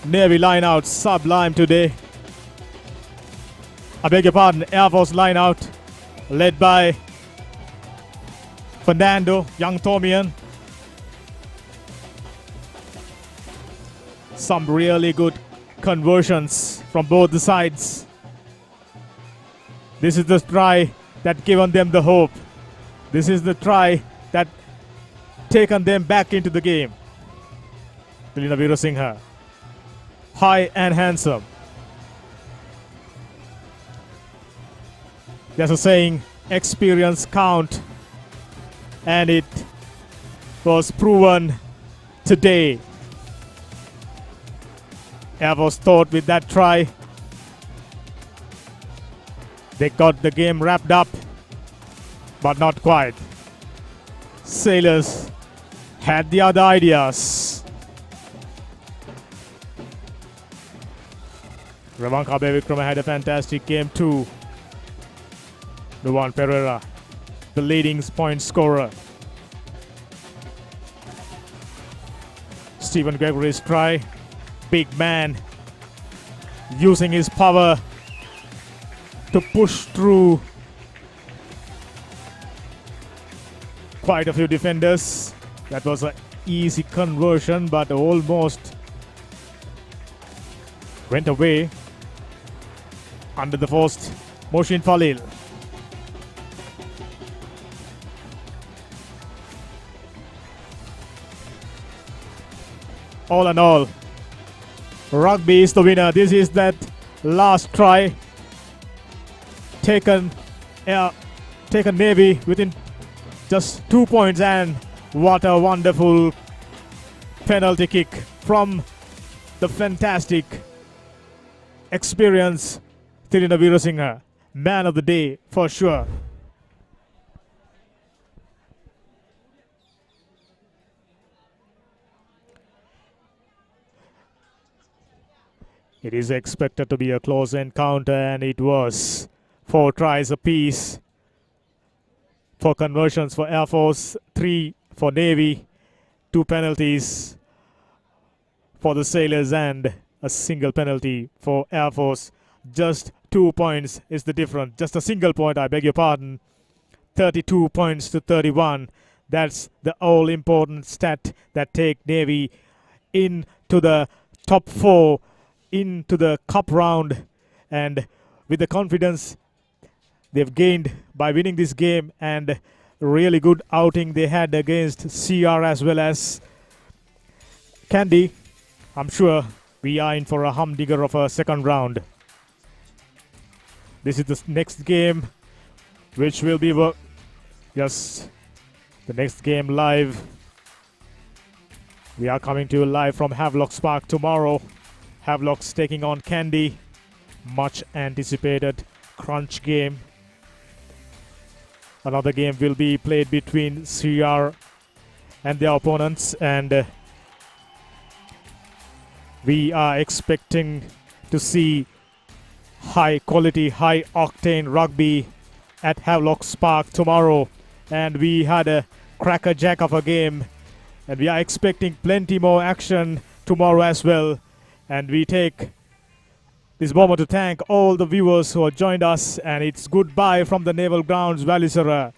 Navy line out sublime today. I beg your pardon, Air Force line out led by Fernando, young Tomian. Some really good conversions from both the sides. This is the try that given them the hope. This is the try that taken them back into the game. Tilina Virasinghe, high and handsome. There's a saying, experience count, and it was proven today. Air Force thought with that try they got the game wrapped up, but not quite. Sailors had the other ideas. Ravanka Bevikrama had a fantastic game too. Nuwan Pereira, the leading point scorer. Stephen Gregory's try. Big man using his power to push through quite a few defenders. That was an easy conversion, but almost went away under the forced Moshin Falil. All in all, Rugby is the winner. This is that last try taken Navy within just 2 points, and what a wonderful penalty kick from the fantastic experience Tilina Virasinghe, man of the day for sure. It is expected to be a close encounter, and it was. 4 tries apiece. 4 conversions for Air Force, 3 for Navy, 2 penalties for the Sailors, and a single penalty for Air Force. Just 2 points is the difference. Just a single point, I beg your pardon. 32 points to 31. That's the all-important stat that take Navy into the top 4, into the cup round, and with the confidence they've gained by winning this game, and really good outing they had against CR as well as Kandy. I'm sure we are in for a humdinger of a second round. This is the next game which will be the next game live. We are coming to you live from Havelock Park tomorrow. Havelock's taking on Kandy. Much anticipated crunch game. Another game will be played between CR and their opponents, and we are expecting to see high quality, high octane rugby at Havelock Park tomorrow. And we had a crackerjack of a game, and we are expecting plenty more action tomorrow as well. And we take this moment to thank all the viewers who have joined us, and it's goodbye from the Naval Grounds, Valisara.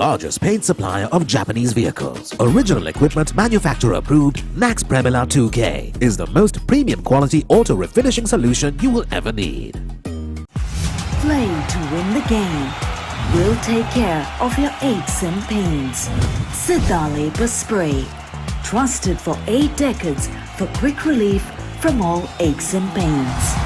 largest paint supplier of Japanese vehicles. Original equipment manufacturer approved, Nax Premila 2K is the most premium quality auto refinishing solution you will ever need. Play to win the game. We'll take care of your aches and pains. Siddhale Spray. Trusted for 8 decades for quick relief from all aches and pains.